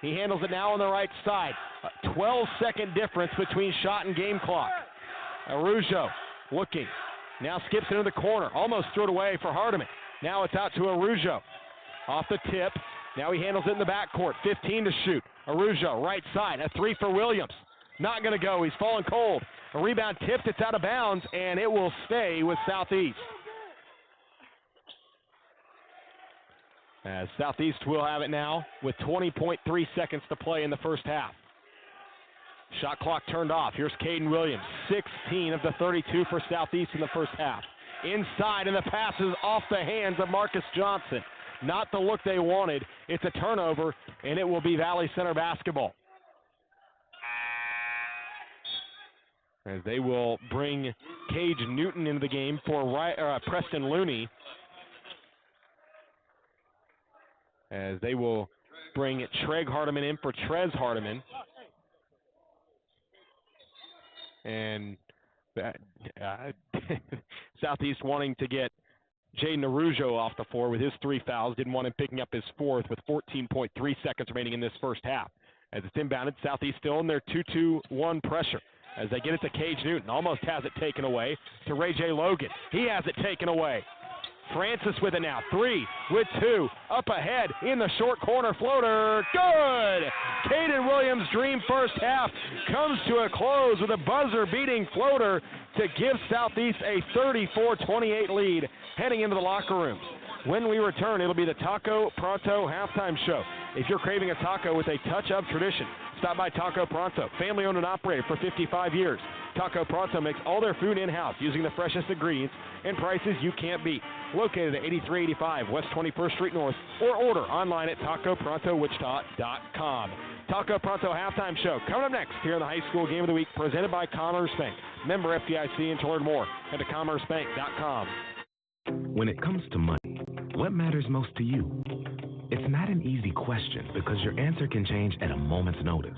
He handles it now on the right side. A 12-second difference between shot and game clock. Arujo looking. Now skips into the corner. Almost threw it away for Hardiman. Now it's out to Arujo. Off the tip. Now he handles it in the backcourt. 15 to shoot. Arujo, right side. A 3 for Williams. Not going to go. He's falling cold. A rebound tipped. It's out of bounds, and it will stay with Southeast. As Southeast will have it now with 20.3 seconds to play in the first half. Shot clock turned off. Here's Caden Williams. 16 of the 32 for Southeast in the first half. Inside, and the pass is off the hands of Marcus Johnson. Not the look they wanted. It's a turnover, and it will be Valley Center basketball. As they will bring Cage Newton into the game for Preston Looney. As they will bring Treg Hardiman in for Trez Hardiman. And Southeast wanting to get Jaden Arujo off the floor with his 3 fouls. Didn't want him picking up his 4th with 14.3 seconds remaining in this first half. As it's inbounded, Southeast still in their 2-2-1 pressure. As they get it to Cage Newton. Almost has it taken away to Ray J. Logan. He has it taken away. Francis with it now. 3 with 2. Up ahead in the short corner floater. Good! Caden Williams' dream first half comes to a close with a buzzer-beating floater to give Southeast a 34-28 lead heading into the locker rooms. When we return, it'll be the Taco Pronto halftime show. If you're craving a taco with a touch of tradition, stop by Taco Pronto, family-owned and operated for 55 years. Taco Pronto makes all their food in-house using the freshest ingredients and prices you can't beat. Located at 8385 West 21st Street North, or order online at TacoProntoWichita.com. Taco Pronto Halftime Show coming up next here on the High School Game of the Week, presented by Commerce Bank. Member FDIC, and to learn more, head to CommerceBank.com. When it comes to money, what matters most to you? It's not an easy question because your answer can change at a moment's notice.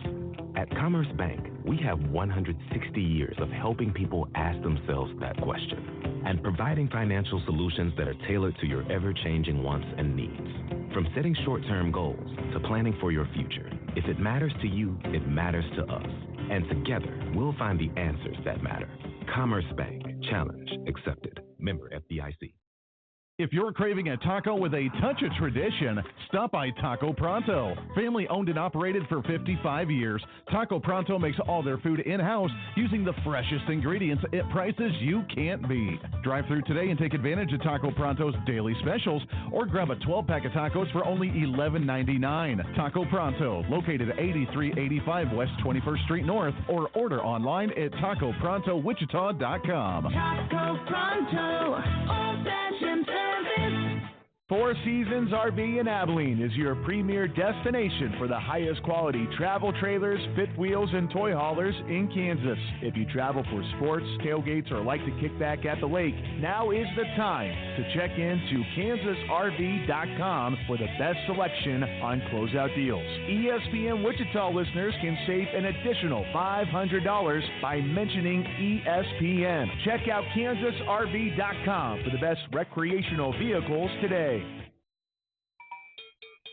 At Commerce Bank, we have 160 years of helping people ask themselves that question and providing financial solutions that are tailored to your ever-changing wants and needs. From setting short-term goals to planning for your future, if it matters to you, it matters to us. And together, we'll find the answers that matter. Commerce Bank. Challenge accepted. Member FDIC. If you're craving a taco with a touch of tradition, stop by Taco Pronto. Family owned and operated for 55 years, Taco Pronto makes all their food in-house using the freshest ingredients at prices you can't beat. Drive through today and take advantage of Taco Pronto's daily specials, or grab a 12-pack of tacos for only $11.99. Taco Pronto, located at 8385 West 21st Street North, or order online at TacoProntoWichita.com. Taco Pronto, old-fashioned service. Four Seasons RV in Abilene is your premier destination for the highest quality travel trailers, fifth wheels, and toy haulers in Kansas. If you travel for sports, tailgates, or like to kick back at the lake, now is the time to check into KansasRV.com for the best selection on closeout deals. ESPN Wichita listeners can save an additional $500 by mentioning ESPN. Check out KansasRV.com for the best recreational vehicles today.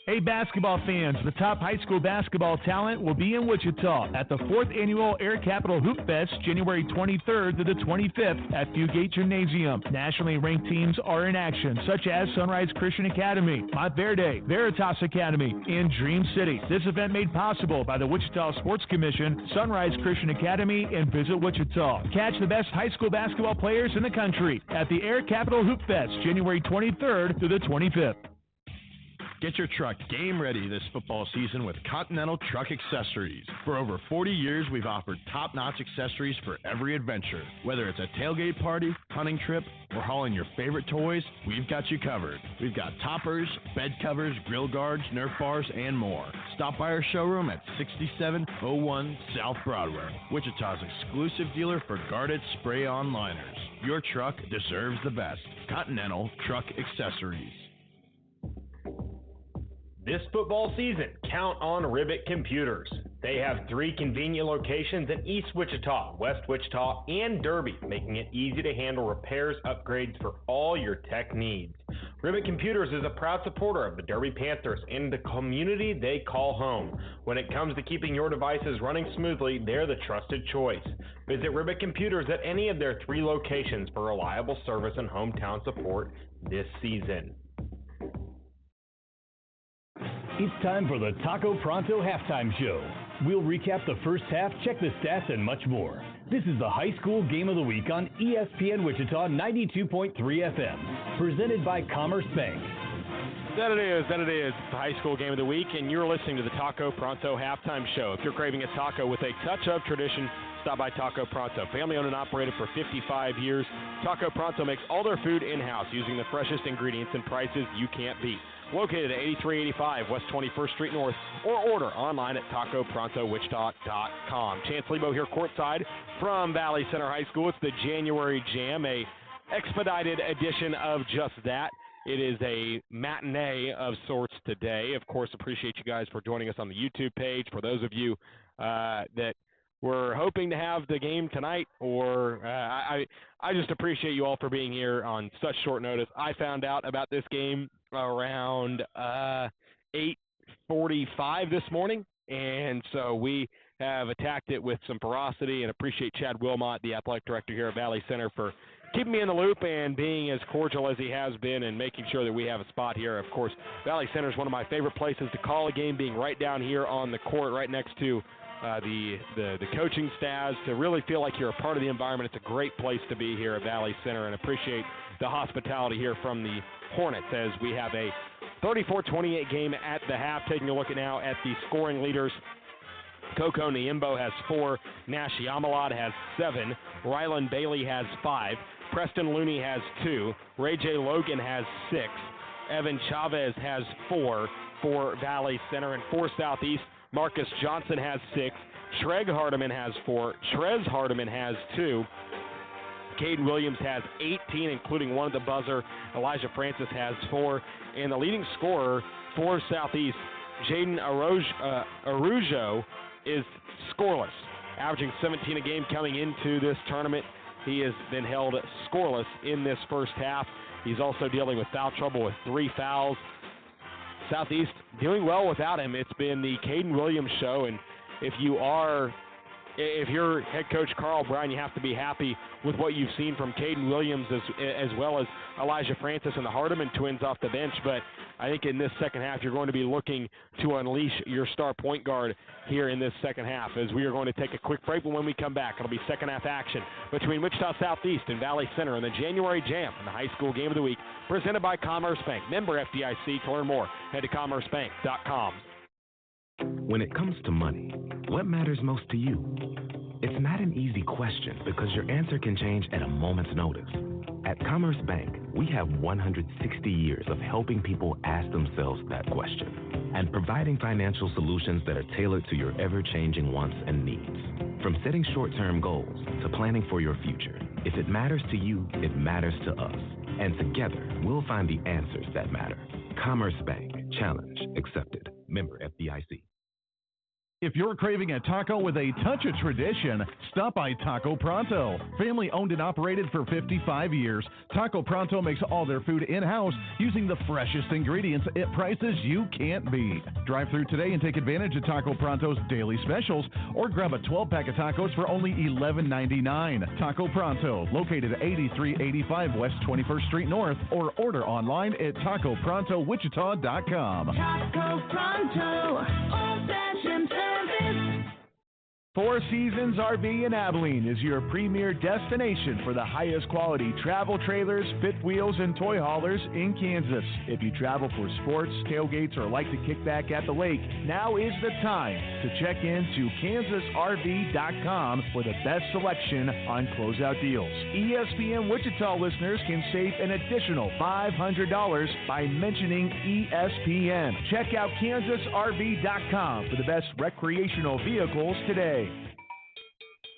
Hey basketball fans, the top high school basketball talent will be in Wichita at the 4th Annual Air Capital Hoop Fest, January 23rd to the 25th at Fugate Gymnasium. Nationally ranked teams are in action, such as Sunrise Christian Academy, Montverde, Veritas Academy, and Dream City. This event made possible by the Wichita Sports Commission, Sunrise Christian Academy, and Visit Wichita. Catch the best high school basketball players in the country at the Air Capital Hoop Fest, January 23rd to the 25th. Get your truck game ready this football season with Continental Truck Accessories. For over 40 years, we've offered top-notch accessories for every adventure. Whether it's a tailgate party, hunting trip, or hauling your favorite toys, we've got you covered. We've got toppers, bed covers, grill guards, Nerf bars, and more. Stop by our showroom at 6701 South Broadway, Wichita's exclusive dealer for guarded spray-on liners. Your truck deserves the best. Continental Truck Accessories. This football season, count on Ribbit Computers. They have 3 convenient locations in East Wichita, West Wichita, and Derby, making it easy to handle repairs, upgrades for all your tech needs. Ribbit Computers is a proud supporter of the Derby Panthers and the community they call home. When it comes to keeping your devices running smoothly, they're the trusted choice. Visit Ribbit Computers at any of their 3 locations for reliable service and hometown support this season. It's time for the Taco Pronto Halftime Show. We'll recap the first half, check the stats, and much more. This is the High School Game of the Week on ESPN Wichita 92.3 FM, presented by Commerce Bank. That it is. It's the High School Game of the Week, and you're listening to the Taco Pronto Halftime Show. If you're craving a taco with a touch of tradition, stop by Taco Pronto. Family owned and operated for 55 years, Taco Pronto makes all their food in-house using the freshest ingredients and prices you can't beat. Located at 8385 West 21st Street North, or order online at TacoProntoWichita.com. Chance Lebo here courtside from Valley Center High School. It's the January Jam, a expedited edition of just that. It is a matinee of sorts today. Of course, appreciate you guys for joining us on the YouTube page. For those of you that were hoping to have the game tonight, or I just appreciate you all for being here on such short notice. I found out about this game around 8:45 this morning, and so we have attacked it with some ferocity, and appreciate Chad Wilmot, the athletic director here at Valley Center, for keeping me in the loop and being as cordial as he has been and making sure that we have a spot here. Of course, Valley Center is one of my favorite places to call a game, being right down here on the court, right next to the coaching staffs, to really feel like you're a part of the environment. It's a great place to be here at Valley Center, and appreciate the hospitality here from the Hornets as we have a 34-28 game at the half. Taking a look at now at the scoring leaders Coco Niembo has 4. Nash Yamalad has 7. Rylan Bailey has 5. Preston Looney has 2. Ray J. Logan has 6. Evan Chavez has 4 for Valley Center. And for Southeast, Marcus Johnson has 6. Shreg Hardiman has 4. Trez Hardiman has 2. Caden Williams has 18, including one at the buzzer. Elijah Francis has 4. And the leading scorer for Southeast, Jaden Arujo, is scoreless, averaging 17 a game coming into this tournament. He has been held scoreless in this first half. He's also dealing with foul trouble with 3 fouls. Southeast doing well without him. It's been the Caden Williams show, and if you're head coach Carl Brown, you have to be happy with what you've seen from Caden Williams as well as Elijah Francis and the Hardiman twins off the bench. But I think in this second half, you're going to be looking to unleash your star point guard here in this second half, as we are going to take a quick break. But when we come back, it'll be second half action between Wichita Southeast and Valley Center in the January Jam and the high school game of the week, presented by Commerce Bank. Member FDIC. To learn more, head to commercebank.com. When it comes to money, what matters most to you? It's not an easy question because your answer can change at a moment's notice. At Commerce Bank, we have 160 years of helping people ask themselves that question and providing financial solutions that are tailored to your ever-changing wants and needs. From setting short-term goals to planning for your future, if it matters to you, it matters to us. And together, we'll find the answers that matter. Commerce Bank. Challenge accepted. Member FDIC. If you're craving a taco with a touch of tradition, stop by Taco Pronto. Family owned and operated for 55 years, Taco Pronto makes all their food in-house using the freshest ingredients at prices you can't beat. Drive through today and take advantage of Taco Pronto's daily specials, or grab a 12-pack of tacos for only $11.99. Taco Pronto, located at 8385 West 21st Street North, or order online at TacoProntoWichita.com. Taco Pronto, old-fashioned service. Four Seasons RV in Abilene is your premier destination for the highest quality travel trailers, fifth wheels, and toy haulers in Kansas. If you travel for sports, tailgates, or like to kick back at the lake, now is the time to check into kansasrv.com for the best selection on closeout deals. ESPN Wichita listeners can save an additional $500 by mentioning ESPN. Check out kansasrv.com for the best recreational vehicles today.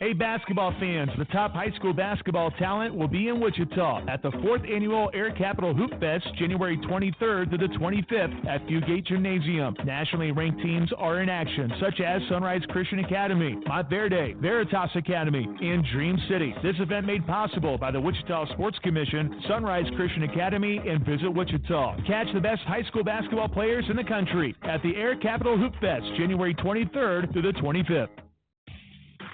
Hey basketball fans, the top high school basketball talent will be in Wichita at the 4th Annual Air Capital Hoop Fest, January 23rd to the 25th at Fugate Gymnasium. Nationally ranked teams are in action, such as Sunrise Christian Academy, Montverde, Veritas Academy, and Dream City. This event made possible by the Wichita Sports Commission, Sunrise Christian Academy, and Visit Wichita. Catch the best high school basketball players in the country at the Air Capital Hoop Fest, January 23rd to the 25th.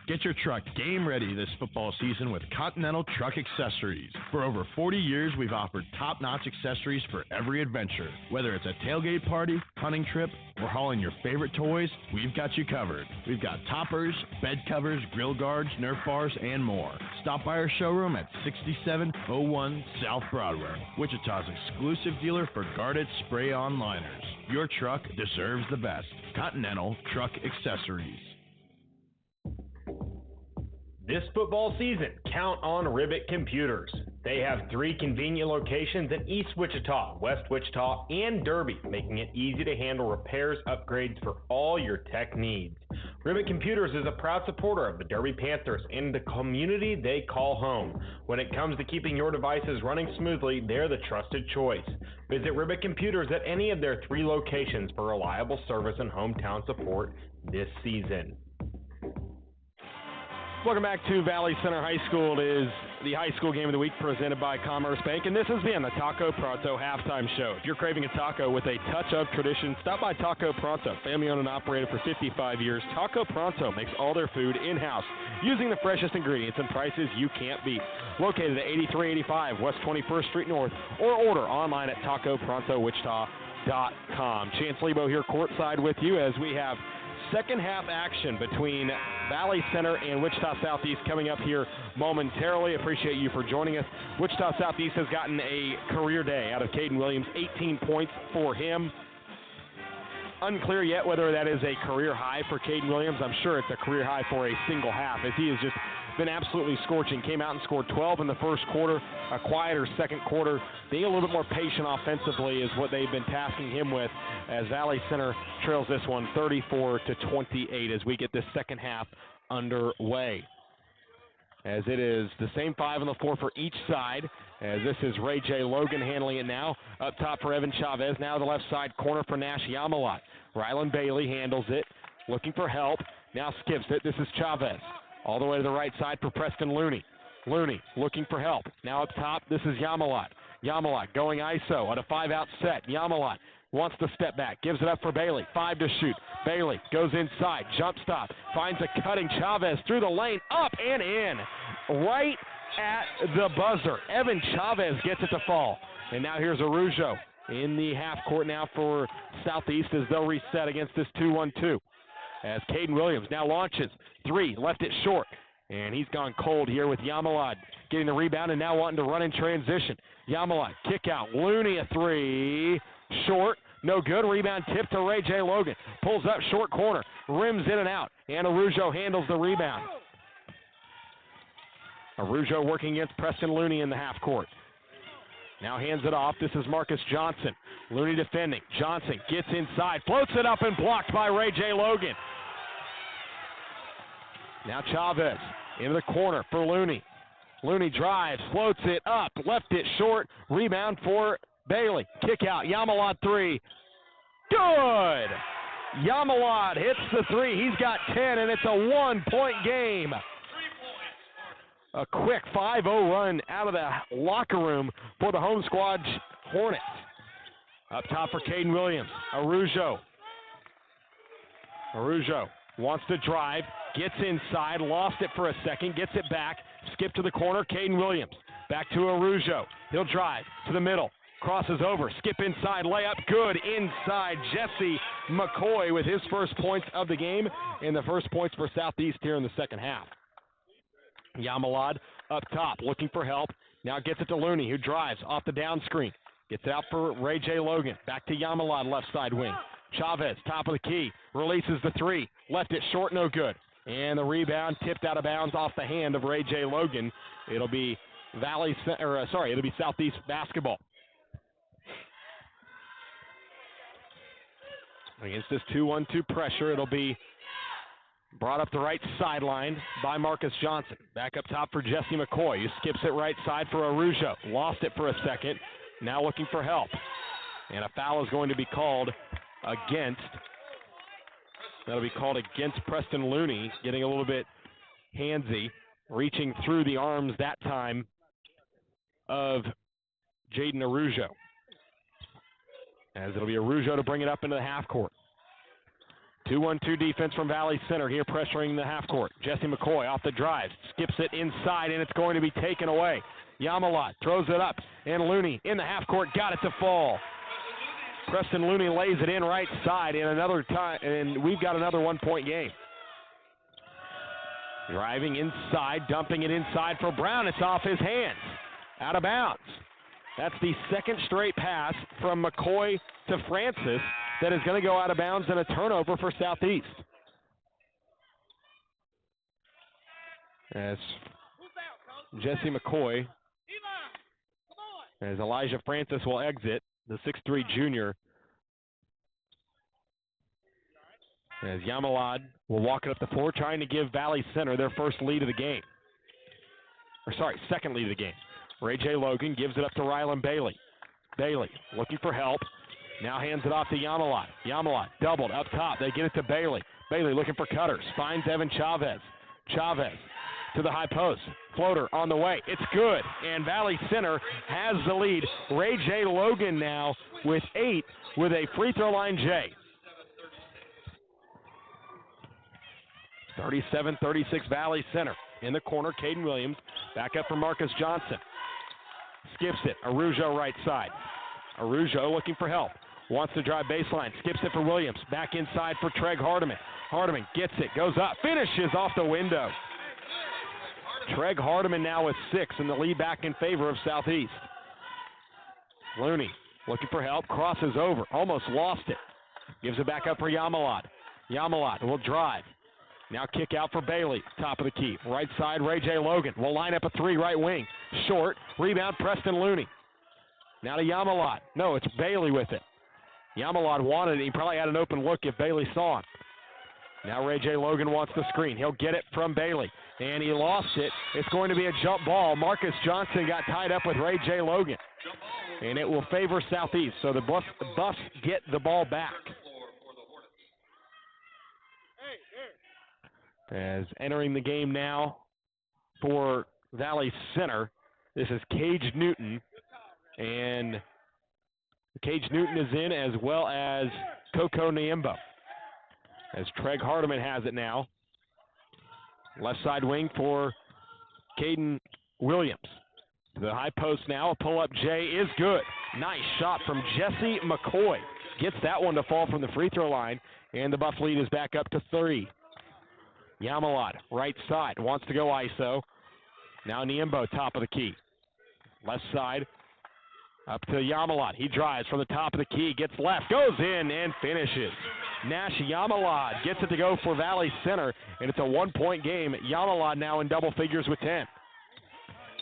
Get your truck game ready this football season with Continental Truck Accessories. For over 40 years, we've offered top-notch accessories for every adventure. Whether it's a tailgate party, hunting trip, or hauling your favorite toys, we've got you covered. We've got toppers, bed covers, grill guards, Nerf bars, and more. Stop by our showroom at 6701 South Broadway, Wichita's exclusive dealer for guarded spray-on liners. Your truck deserves the best. Continental Truck Accessories. This football season, count on Ribbit Computers. They have 3 convenient locations in East Wichita, West Wichita, and Derby, making it easy to handle repairs, upgrades for all your tech needs. Ribbit Computers is a proud supporter of the Derby Panthers and the community they call home. When it comes to keeping your devices running smoothly, they're the trusted choice. Visit Ribbit Computers at any of their 3 locations for reliable service and hometown support this season. Welcome back to Valley Center High School. It is the high school game of the week presented by Commerce Bank, and this has been the Taco Pronto Halftime Show. If you're craving a taco with a touch of tradition, stop by Taco Pronto. Family owned and operated for 55 years, Taco Pronto makes all their food in-house using the freshest ingredients and prices you can't beat. Located at 8385 West 21st Street North, or order online at TacoProntoWichita.com. Chance Lebo here courtside with you as we have second half action between Valley Center and Wichita Southeast coming up here momentarily. Appreciate you for joining us. Wichita Southeast has gotten a career day out of Caden Williams, 18 points for him. Unclear yet whether that is a career high for Caden Williams. I'm sure it's a career high for a single half, as he has just been absolutely scorching. Came out and scored 12 in the first quarter, a quieter second quarter. Being a little bit more patient offensively is what they've been tasking him with, as Valley Center trails this one 34-28 as we get this second half underway. As it is the same 5 on the floor for each side, as this is Ray J. Logan handling it now. Up top for Evan Chavez, now the left side corner for Nash Yamalot. Rylan Bailey handles it, looking for help, now skips it. This is Chavez. All the way to the right side for Preston Looney. Looney looking for help. Now up top, this is Yamalot. Yamalot going ISO on a 5-out set. Yamalot wants to step back, gives it up for Bailey. 5 to shoot. Bailey goes inside, jump stop, finds a cutting Chavez through the lane, up and in. Right at the buzzer. Evan Chavez gets it to fall. And now here's Arujo in the half court now for Southeast as they'll reset against this 2-1-2. As Caden Williams now launches 3, left it short. And he's gone cold here with Yamalad getting the rebound and now wanting to run in transition. Yamalad, kick out, Looney a 3, short, no good. Rebound tip to Ray J. Logan. Pulls up short corner, rims in and out, and Arujo handles the rebound. Arujo working against Preston Looney in the half court. Now hands it off. This is Marcus Johnson. Looney defending. Johnson gets inside, floats it up and blocked by Ray J. Logan. Now Chavez into the corner for Looney. Looney drives, floats it up, left it short. Rebound for Bailey. Kick out. Yamalad 3. Good! Yamalad hits the 3. He's got 10, and it's a 1-point game. A quick 5-0 run out of the locker room for the home squad Hornets. Up top for Caden Williams. Arujo wants to drive, gets inside, lost it for a second, gets it back, skip to the corner, Caden Williams. Back to Arujo. He'll drive to the middle, crosses over, skip inside, layup, good inside. Jesse McCoy with his first points of the game and the first points for Southeast here in the second half. Yamalad up top, looking for help. Now gets it to Looney, who drives off the down screen. Gets it out for Ray J. Logan. Back to Yamalad, left side wing. Chavez, top of the key, releases the 3. Left it short, no good. And the rebound tipped out of bounds off the hand of Ray J. Logan. It'll be it'll be Southeast basketball. Against this 2-1-2 pressure, it'll be brought up the right sideline by Marcus Johnson. Back up top for Jesse McCoy. He skips it right side for Arujo. Lost it for a second. Now looking for help. And a foul is going to be called against. That'll be called against Preston Looney. Getting a little bit handsy. Reaching through the arms that time of Jaden Arujo. As it'll be Arujo to bring it up into the half court. 2-1-2 defense from Valley Center here pressuring the half court. Jesse McCoy off the drive, skips it inside, and it's going to be taken away. Yamalot throws it up, and Looney in the half court got it to fall. Preston Looney lays it in right side in another time, and we've got another 1-point game. Driving inside, dumping it inside for Brown. It's off his hands, out of bounds. That's the second straight pass from McCoy to Francis that is going to go out of bounds and a turnover for Southeast. As Jesse McCoy, as Elijah Francis will exit, the 6'3 junior. As Yamalad will walk it up the floor, trying to give Valley Center their first lead of the game. Second lead of the game. Ray J. Logan gives it up to Rylan Bailey. Bailey looking for help. Now hands it off to Yamalot. Yamalot doubled up top. They get it to Bailey. Bailey looking for cutters. Finds Evan Chavez. Chavez to the high post. Floater on the way. It's good. And Valley Center has the lead. Ray J. Logan now with 8 with a free throw line J. 37-36 Valley Center. In the corner, Caden Williams. Back up for Marcus Johnson. Skips it. Arujo right side. Arujo looking for help. Wants to drive baseline. Skips it for Williams. Back inside for Treg Hardiman. Hardiman gets it. Goes up. Finishes off the window. Treg Hardiman now with 6 and the lead back in favor of Southeast. Looney looking for help. Crosses over. Almost lost it. Gives it back up for Yamalot. Yamalot will drive. Now kick out for Bailey, top of the key. Right side, Ray J. Logan will line up a three, right wing. Short, rebound, Preston Looney. Now to Yamalot. No, it's Bailey with it. Yamalot wanted it. He probably had an open look if Bailey saw him. Now Ray J. Logan wants the screen. He'll get it from Bailey, and he lost it. It's going to be a jump ball. Marcus Johnson got tied up with Ray J. Logan, and it will favor Southeast. So the Buffs get the ball back. As entering the game now for Valley Center, this is Cage Newton, and Cage Newton is in as well as Coco Niembo. As Treg Hardiman has it now. Left side wing for Caden Williams. To the high post now, a pull-up J is good. Nice shot from Jesse McCoy. Gets that one to fall from the free throw line, and the Buff lead is back up to 3. Yamalot, right side, wants to go ISO. Now Niembo, top of the key. Left side, up to Yamalot. He drives from the top of the key, gets left, goes in, and finishes. Nash Yamalot gets it to go for Valley Center, and it's a 1-point game. Yamalot now in double figures with 10.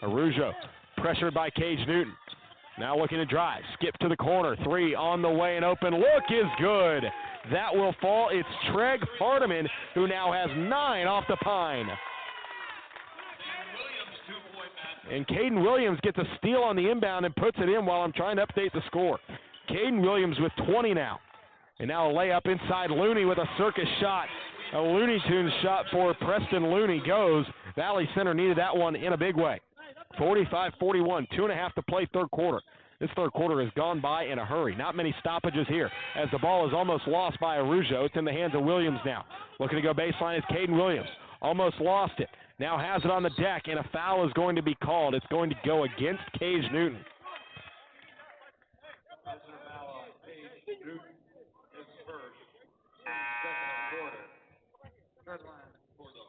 Arujo, pressured by Cage Newton. Now looking to drive, skip to the corner, 3 on the way, and open look is good. That will fall. It's Treg Hardiman, who now has 9 off the pine. And Caden Williams gets a steal on the inbound and puts it in while I'm trying to update the score. Caden Williams with 20 now. And now a layup inside Looney with a circus shot. A Looney Tunes shot for Preston Looney goes. Valley Center needed that one in a big way. 45-41, 2.5 to play third quarter. This third quarter has gone by in a hurry. Not many stoppages here as the ball is almost lost by Arujo. It's in the hands of Williams now. Looking to go baseline is Caden Williams. Almost lost it. Now has it on the deck, and a foul is going to be called. It's going to go against Cage Newton.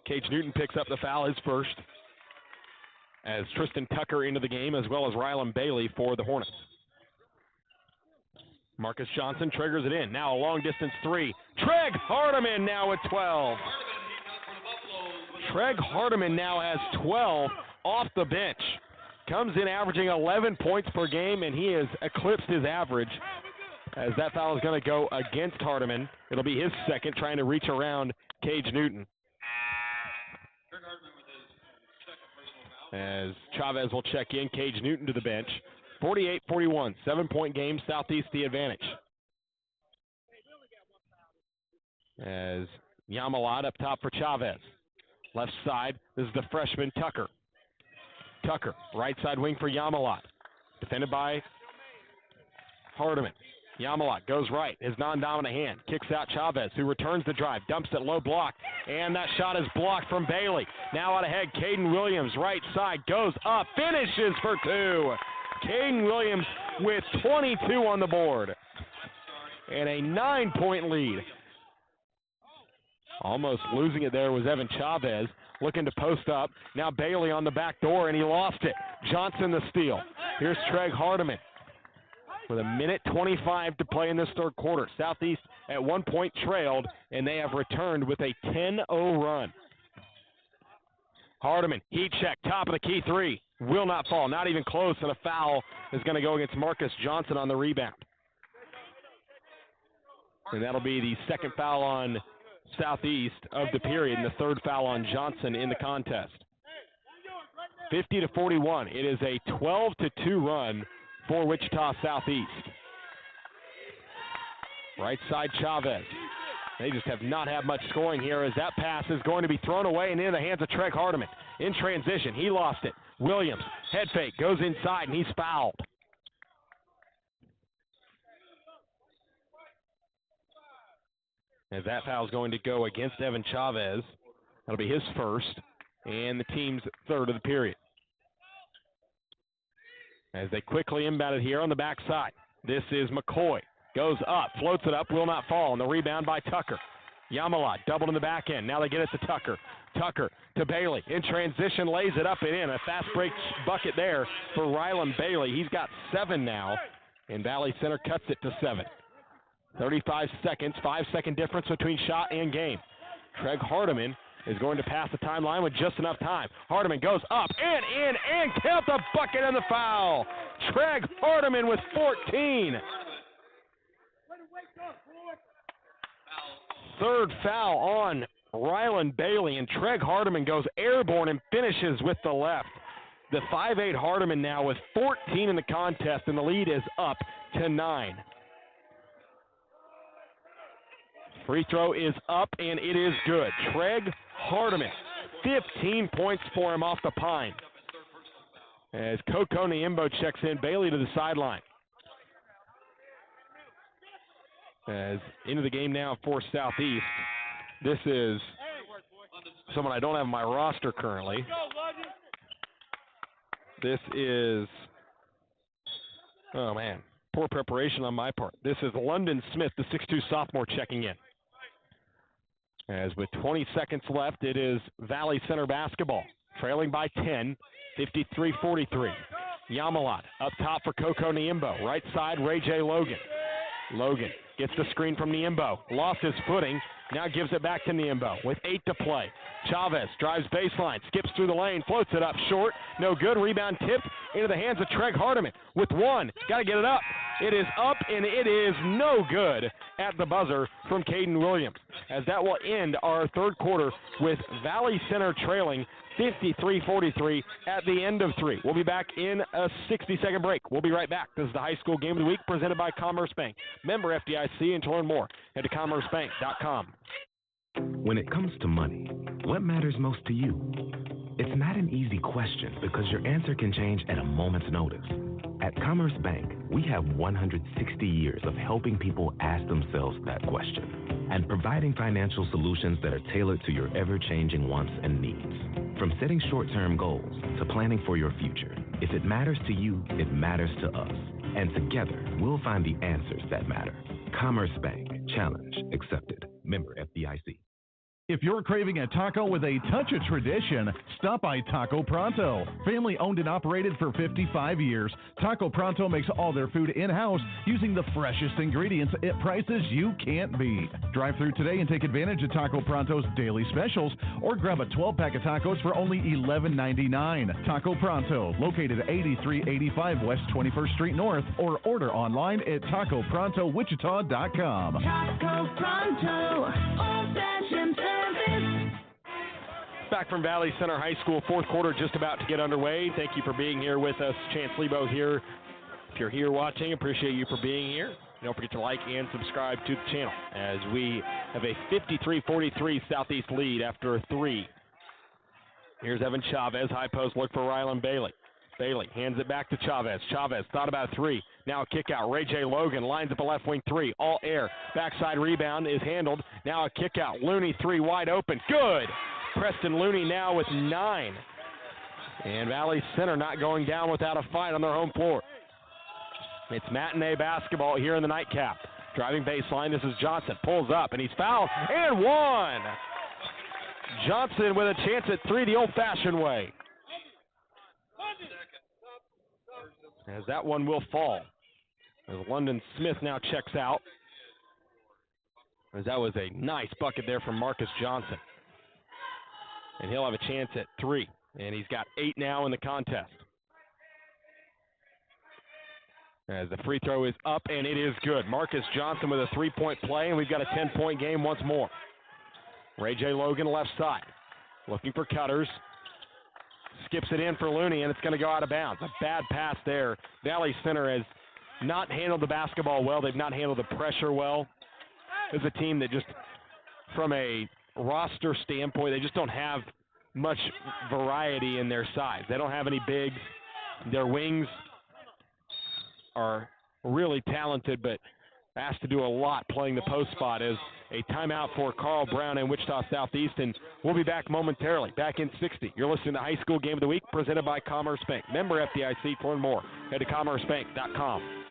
Cage Newton picks up the foul, his first, as Tristan Tucker into the game, as well as Rylan Bailey for the Hornets. Marcus Johnson triggers it in. Now a long-distance 3. Treg Hardiman now at 12. Treg Hardiman now has 12 off the bench. Comes in averaging 11 points per game, and he has eclipsed his average, as that foul is going to go against Hardiman. It'll be his second, trying to reach around Cage Newton. As Chavez will check in, Cage Newton to the bench. 48-41, 7-point game, Southeast the advantage. As Yamalot up top for Chavez. Left side, this is the freshman Tucker. Tucker, right side wing for Yamalot. Defended by Hardiman. Yamalot goes right, his non-dominant hand. Kicks out Chavez, who returns the drive. Dumps it low block, and that shot is blocked from Bailey. Now out ahead, Caden Williams, right side, goes up, finishes for 2. Caden Williams with 22 on the board. And a 9-point lead. Almost losing it there was Evan Chavez, looking to post up. Now Bailey on the back door, and he lost it. Johnson the steal. Here's Treg Hardiman with a minute 25 to play in this third quarter. Southeast at 1 point trailed, and they have returned with a 10-0 run. Hardiman, heat check, top of the key 3. Will not fall, not even close, and a foul is going to go against Marcus Johnson on the rebound. And that'll be the second foul on Southeast of the period, and the third foul on Johnson in the contest. 50-41. It is a 12-2 run for Wichita Southeast. Right side Chavez. They just have not had much scoring here, as that pass is going to be thrown away and into the hands of Treg Hardiman. In transition, he lost it. Williams, head fake, goes inside, and he's fouled. As that foul is going to go against Evan Chavez. That'll be his first and the team's third of the period. As they quickly inbound it here on the backside. This is McCoy. Goes up, floats it up, will not fall. And the rebound by Tucker. Yamalot doubled in the back end. Now they get it to Tucker. Tucker to Bailey. In transition, lays it up and in. A fast break bucket there for Rylan Bailey. He's got 7 now. And Valley Center cuts it to 7. 35 seconds, 5-second difference between shot and game. Treg Hardiman is going to pass the timeline with just enough time. Hardiman goes up and in and count the bucket and the foul. Treg Hardiman with 14. Third foul on Rylan Bailey, and Treg Hardiman goes airborne and finishes with the left. The 5'8 Hardiman now with 14 in the contest, and the lead is up to 9. Free throw is up, and it is good. Treg Hardiman, 15 points for him off the pine. As Coco Niembo checks in, Bailey to the sideline. As into the game now for Southeast. This is someone I don't have on my roster currently. This is, oh man, poor preparation on my part. This is London Smith, the 6'2 sophomore, checking in. As with 20 seconds left, it is Valley Center basketball, trailing by 10, 53-43. Yamalat up top for Coco Niembo. Right side, Ray J. Logan. Logan gets the screen from Niembo. Lost his footing. Now gives it back to Niembo with 8 to play. Chavez drives baseline, skips through the lane, floats it up short. No good. Rebound tipped into the hands of Treg Hardiman with 1. Got to get it up. It is up, and it is no good at the buzzer from Caden Williams. As that will end our third quarter with Valley Center trailing 53-43 at the end of 3. We'll be back in a 60-second break. We'll be right back. This is the High School Game of the Week presented by Commerce Bank. Member FDIC, and to learn more, head to commercebank.com. When it comes to money, what matters most to you? It's not an easy question because your answer can change at a moment's notice. At Commerce Bank, we have 160 years of helping people ask themselves that question and providing financial solutions that are tailored to your ever-changing wants and needs. From setting short-term goals to planning for your future, if it matters to you, it matters to us. And together, we'll find the answers that matter. Commerce Bank. Challenge accepted. Member FDIC. If you're craving a taco with a touch of tradition, stop by Taco Pronto. Family owned and operated for 55 years, Taco Pronto makes all their food in-house using the freshest ingredients at prices you can't beat. Drive through today and take advantage of Taco Pronto's daily specials, or grab a 12-pack of tacos for only $11.99. Taco Pronto, located at 8385 West 21st Street North, or order online at TacoProntoWichita.com. Taco Pronto, old-fashioned service. Back from Valley Center High School, fourth quarter just about to get underway. Thank you for being here with us. Chance Lebo here. If you're here watching, appreciate you for being here. Don't forget to like and subscribe to the channel as we have a 53-43 Southeast lead after a 3. Here's Evan Chavez, high post, look for Rylan Bailey. Bailey hands it back to Chavez. Chavez thought about a 3. Now a kick out. Ray J. Logan lines up a left wing 3. All air. Backside rebound is handled. Now a kick out. Looney 3 wide open. Good. Preston Looney now with 9. And Valley Center not going down without a fight on their home floor. It's matinee basketball here in the nightcap. Driving baseline. This is Johnson. Pulls up and he's fouled. And 1. Johnson with a chance at 3 the old-fashioned way. As that one will fall. As London Smith now checks out. As that was a nice bucket there from Marcus Johnson. And he'll have a chance at 3. And he's got 8 now in the contest. As the free throw is up, and it is good. Marcus Johnson with a 3-point play, and we've got a 10-point game once more. Ray J. Logan left side. Looking for cutters. Skips it in for Looney, and it's going to go out of bounds. A bad pass there. Valley Center has not handled the basketball well. They've not handled the pressure well. It's a team that just, from a roster standpoint, they just don't have much variety in their size. They don't have any bigs. Their wings are really talented, but asked to do a lot playing the post spot. As a timeout for Carl Brown and Wichita Southeast, and we'll be back momentarily, back in 60. You're listening to High School Game of the Week presented by Commerce Bank. Member FDIC. To learn more, head to commercebank.com.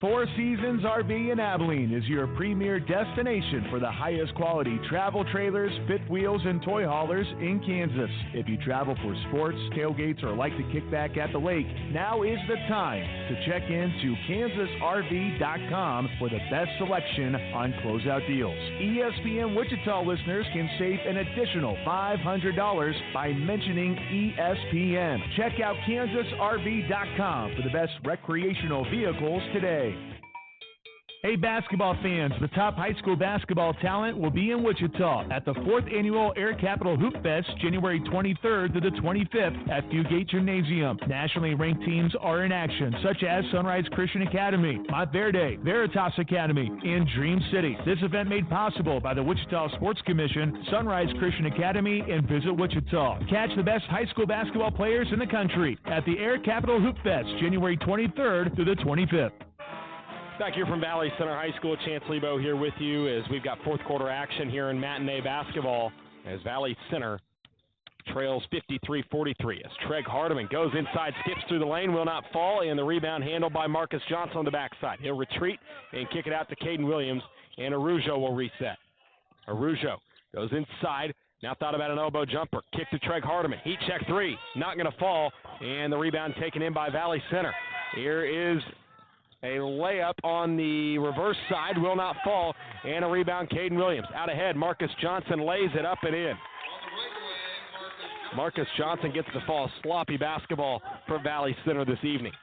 Four Seasons RV in Abilene is your premier destination for the highest quality travel trailers, fifth wheels, and toy haulers in Kansas. If you travel for sports, tailgates, or like to kick back at the lake, now is the time to check into kansasrv.com for the best selection on closeout deals. ESPN Wichita listeners can save an additional $500 by mentioning ESPN. Check out kansasrv.com for the best recreational vehicles today. Hey basketball fans, the top high school basketball talent will be in Wichita at the 4th Annual Air Capital Hoop Fest, January 23rd to the 25th at Fugate Gymnasium. Nationally ranked teams are in action, such as Sunrise Christian Academy, Montverde, Veritas Academy, and Dream City. This event made possible by the Wichita Sports Commission, Sunrise Christian Academy, and Visit Wichita. Catch the best high school basketball players in the country at the Air Capital Hoop Fest, January 23rd to the 25th. Back here from Valley Center High School, Chance Lebo here with you as we've got fourth quarter action here in matinee basketball as Valley Center trails 53-43 as Treg Hardiman goes inside, skips through the lane, will not fall, and the rebound handled by Marcus Johnson on the backside. He'll retreat and kick it out to Caden Williams, and Arujo will reset. Arujo goes inside, now thought about an elbow jumper, kick to Treg Hardiman, heat check three, not going to fall, and the rebound taken in by Valley Center. Here is a layup on the reverse side, will not fall, and a rebound, Caden Williams. Out ahead, Marcus Johnson lays it up and in. Marcus Johnson gets the fall. Sloppy basketball for Valley Center this evening.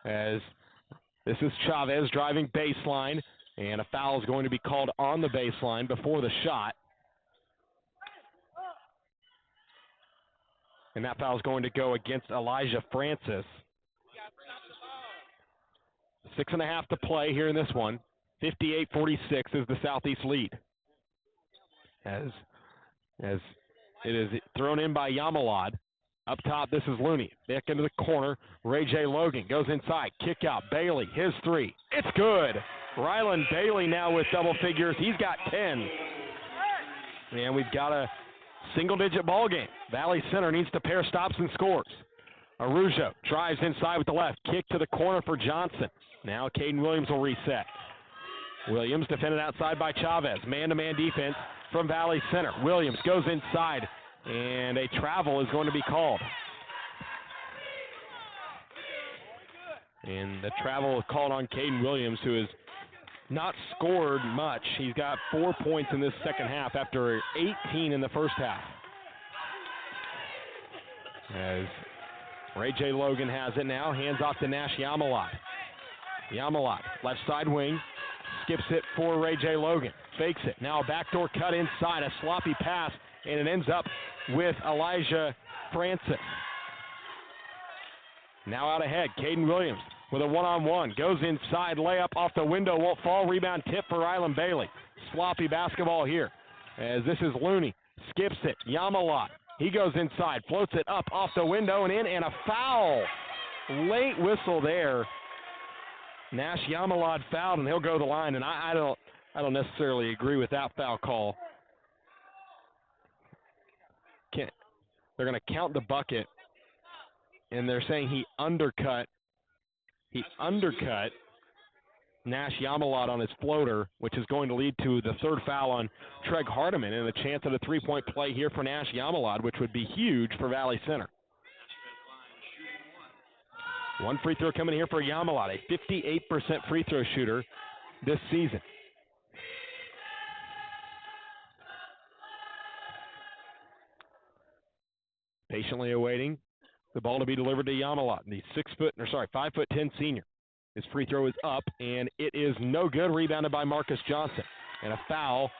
As this is Chavez driving baseline, and a foul is going to be called on the baseline before the shot. And that foul is going to go against Elijah Francis. 6.5 to play here in this one. 58-46 is the Southeast lead. As it is thrown in by Yamalad. Up top, this is Looney. Back into the corner. Ray J. Logan goes inside. Kick out. Bailey, his three. It's good. Rylan Bailey now with double figures. He's got 10. And we've got a single-digit ball game. Valley Center needs to pair stops and scores. Arujo drives inside with the left. Kick to the corner for Johnson. Now Caden Williams will reset. Williams defended outside by Chavez. Man-to-man defense from Valley Center. Williams goes inside, and a travel is going to be called. And the travel is called on Caden Williams, who has not scored much. He's got 4 points in this second half after 18 in the first half. As Ray J. Logan has it now, hands off to Nash Yamalot. Yamalot, left side wing, skips it for Ray J. Logan, fakes it. Now a backdoor cut inside, a sloppy pass, and it ends up with Elijah Francis. Now out ahead, Caden Williams with a one-on-one, goes inside, layup off the window, won't fall, rebound tip for Rylan Bailey. Sloppy basketball here, as this is Looney, skips it, Yamalot. He goes inside, floats it up off the window and in, and a foul. Late whistle there. Nash Yamalad fouled, and he'll go to the line, and I don't necessarily agree with that foul call. They're going to count the bucket, and they're saying he undercut Nash Yamalad on his floater, which is going to lead to the third foul on Treg Hardiman and a chance at a three-point play here for Nash Yamalad, which would be huge for Valley Center. One free throw coming here for Yamalad, a 58% free throw shooter this season. Patiently awaiting the ball to be delivered to Yamalad, the 5'10" senior. His free throw is up, and it is no good. Rebounded by Marcus Johnson. And a foul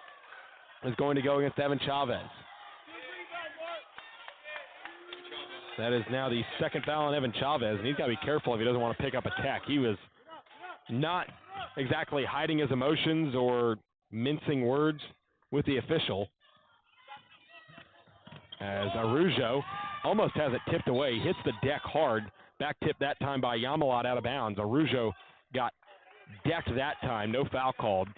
is going to go against Evan Chavez. That is now the second foul on Evan Chavez, and he's got to be careful if he doesn't want to pick up a tech. He was not exactly hiding his emotions or mincing words with the official. As Arujo almost has it tipped away. He hits the deck hard. Back tip that time by Yamalot out of bounds. Arujo got decked that time. No foul called.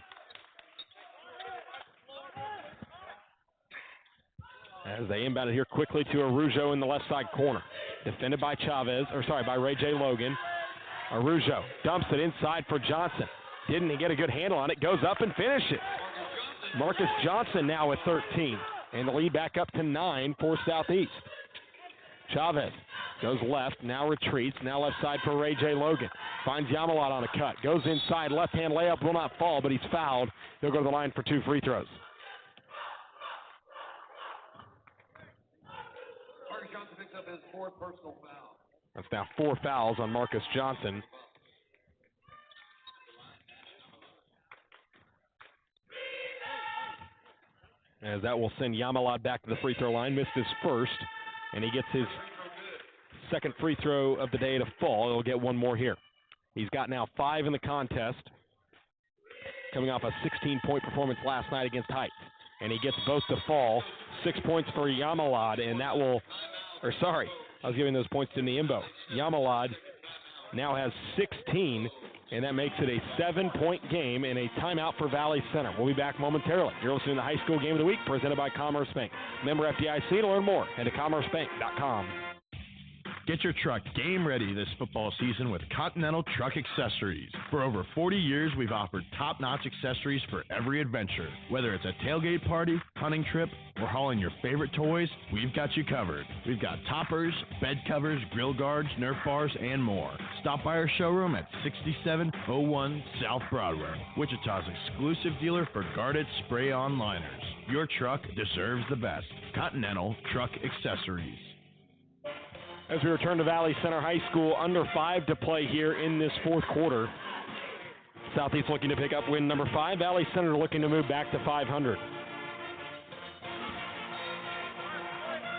As they inbound it here quickly to Arujo in the left side corner. Defended by by Ray J. Logan. Arujo dumps it inside for Johnson. Didn't get a good handle on it. Goes up and finishes. Marcus Johnson now with 13. And the lead back up to 9 for Southeast. Chavez goes left, now retreats, now left side for Ray J. Logan. Finds Yamalot on a cut, goes inside, left-hand layup, will not fall, but he's fouled. He'll go to the line for 2 free throws. Marcus Johnson picks up his 4th personal foul. That's now 4 fouls on Marcus Johnson. As that will send Yamalot back to the free throw line, missed his first, and he gets his 2nd free throw of the day to fall. He'll get 1 more here. He's got now 5 in the contest, coming off a 16-point performance last night against Heights. And he gets both to fall. 6 points for Yamalot, and that will, I was giving those points to Niembo. Yamalot now has 16, and that makes it a 7-point game and a timeout for Valley Center. We'll be back momentarily. You're listening to the High School Game of the Week presented by Commerce Bank. Member FDIC. To learn more, head to commercebank.com. Get your truck game ready this football season with Continental Truck Accessories. For over 40 years, we've offered top-notch accessories for every adventure. Whether it's a tailgate party, hunting trip, or hauling your favorite toys, we've got you covered. We've got toppers, bed covers, grill guards, Nerf bars, and more. Stop by our showroom at 6701 South Broadway, Wichita's exclusive dealer for guarded spray-on liners. Your truck deserves the best. Continental Truck Accessories. As we return to Valley Center High School, under 5 to play here in this 4th quarter. Southeast looking to pick up win number 5. Valley Center looking to move back to 500.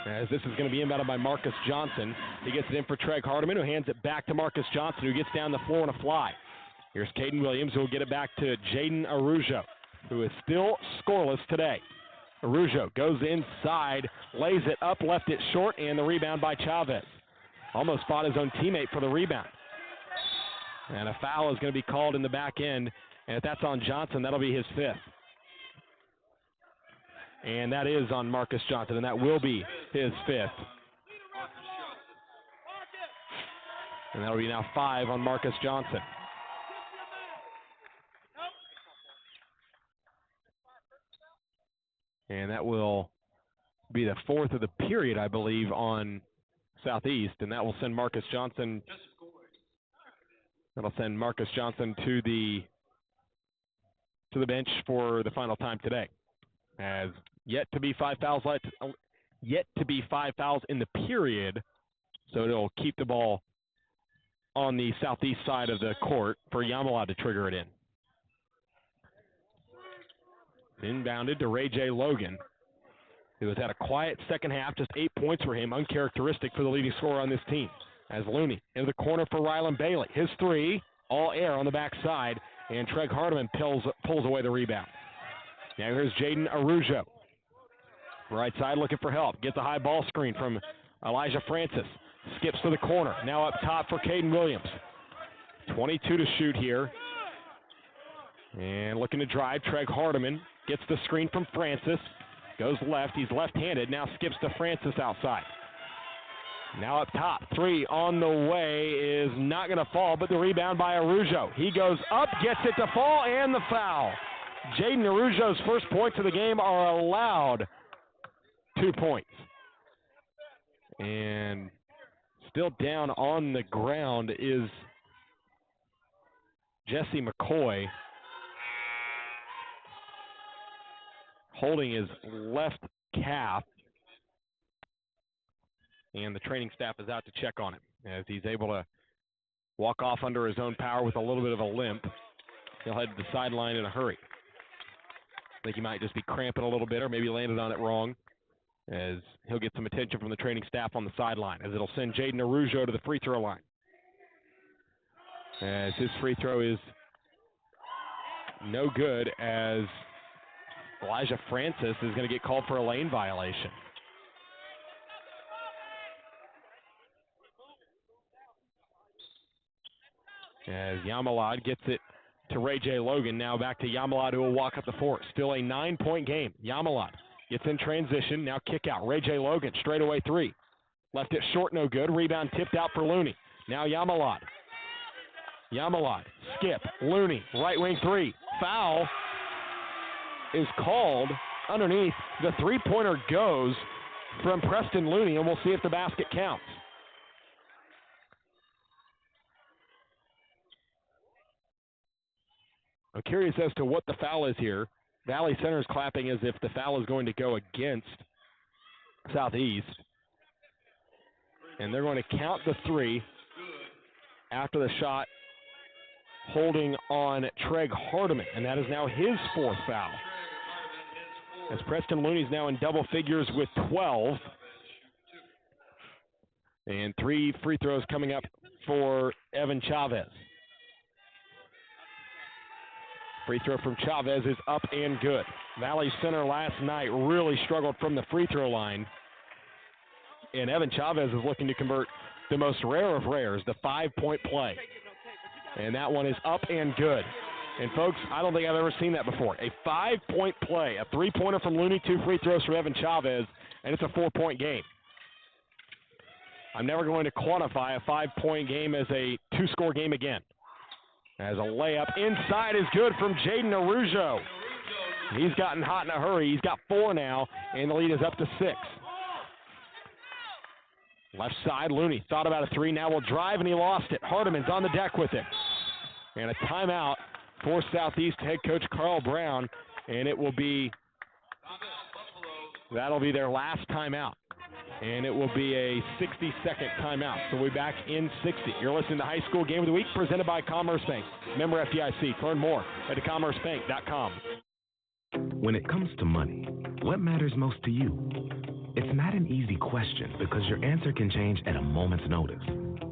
As this is going to be inbounded by Marcus Johnson. He gets it in for Treg Hardiman, who hands it back to Marcus Johnson, who gets down the floor on a fly. Here's Caden Williams, who will get it back to Jaden Arujo, who is still scoreless today. Arujo goes inside, lays it up, left it short, and the rebound by Chavez. Almost fought his own teammate for the rebound. And a foul is going to be called in the back end, and if that's on Johnson, that'll be his 5th. And that is on Marcus Johnson, and that will be his 5th. And that'll be now 5 on Marcus Johnson. And that will be the 4th of the period, I believe, on Southeast, and that will send Marcus Johnson. That'll send Marcus Johnson to the bench for the final time today. As yet to be 5 fouls in the period, so it'll keep the ball on the southeast side of the court for Yamalot to trigger it in. Inbounded to Ray J. Logan, who has had a quiet second half, just 8 points for him, uncharacteristic for the leading scorer on this team. As Looney into the corner for Rylan Bailey. His 3, all air on the backside, and Treg Hardiman pulls away the rebound. Now here's Jaden Arujo. Right side looking for help. Gets a high ball screen from Elijah Francis. Skips to the corner. Now up top for Caden Williams. 22 to shoot here. And looking to drive, Treg Hardiman gets the screen from Francis. Goes left. He's left-handed. Now skips to Francis outside. Now up top. 3 on the way is not going to fall, but the rebound by Arujo. He goes up, gets it to fall, and the foul. Jaden Arujo's first points of the game are allowed. 2 points. And still down on the ground is Jesse McCoy, holding his left calf. And the training staff is out to check on him as he's able to walk off under his own power with a little bit of a limp. He'll head to the sideline in a hurry. I think he might just be cramping a little bit, or maybe landed on it wrong, as he'll get some attention from the training staff on the sideline, as it'll send Jaden Arujo to the free throw line. As his free throw is no good, as Elijah Francis is going to get called for a lane violation. As Yamalot gets it to Ray J. Logan. Now back to Yamalot, who will walk up the floor. Still a 9-point game. Yamalot gets in transition. Now kick out. Ray J. Logan, straightaway 3. Left it short, no good. Rebound tipped out for Looney. Now Yamalot Yamalot, skip, Looney, right wing three. Foul is called underneath. The three-pointer goes from Preston Looney, and we'll see if the basket counts. I'm curious as to what the foul is here. Valley Center is clapping as if the foul is going to go against Southeast. And they're going to count the three after the shot, holding on Treg Hardiman, and that is now his fourth foul. As Preston Looney's now in double figures with 12. And 3 free throws coming up for Evan Chavez. Free throw from Chavez is up and good. Valley Center last night really struggled from the free throw line. And Evan Chavez is looking to convert the most rare of rares, the 5-point play. And that one is up and good. And folks, I don't think I've ever seen that before. A 5-point play, a three-pointer from Looney, 2 free throws from Evan Chavez, and it's a 4-point game. I'm never going to quantify a 5-point game as a 2-score game again. As a layup inside is good from Jaden Arujo. He's gotten hot in a hurry. He's got 4 now, and the lead is up to 6. Left side, Looney thought about a 3, now will drive, and he lost it. Hardiman's on the deck with it. And a timeout for Southeast head coach Carl Brown, and it will be, that'll be their last timeout. And it will be a 60-second timeout. So we'll be back in 60. You're listening to High School Game of the Week presented by Commerce Bank. Member FDIC. Learn more at commercebank.com. When it comes to money, what matters most to you? It's not an easy question because your answer can change at a moment's notice.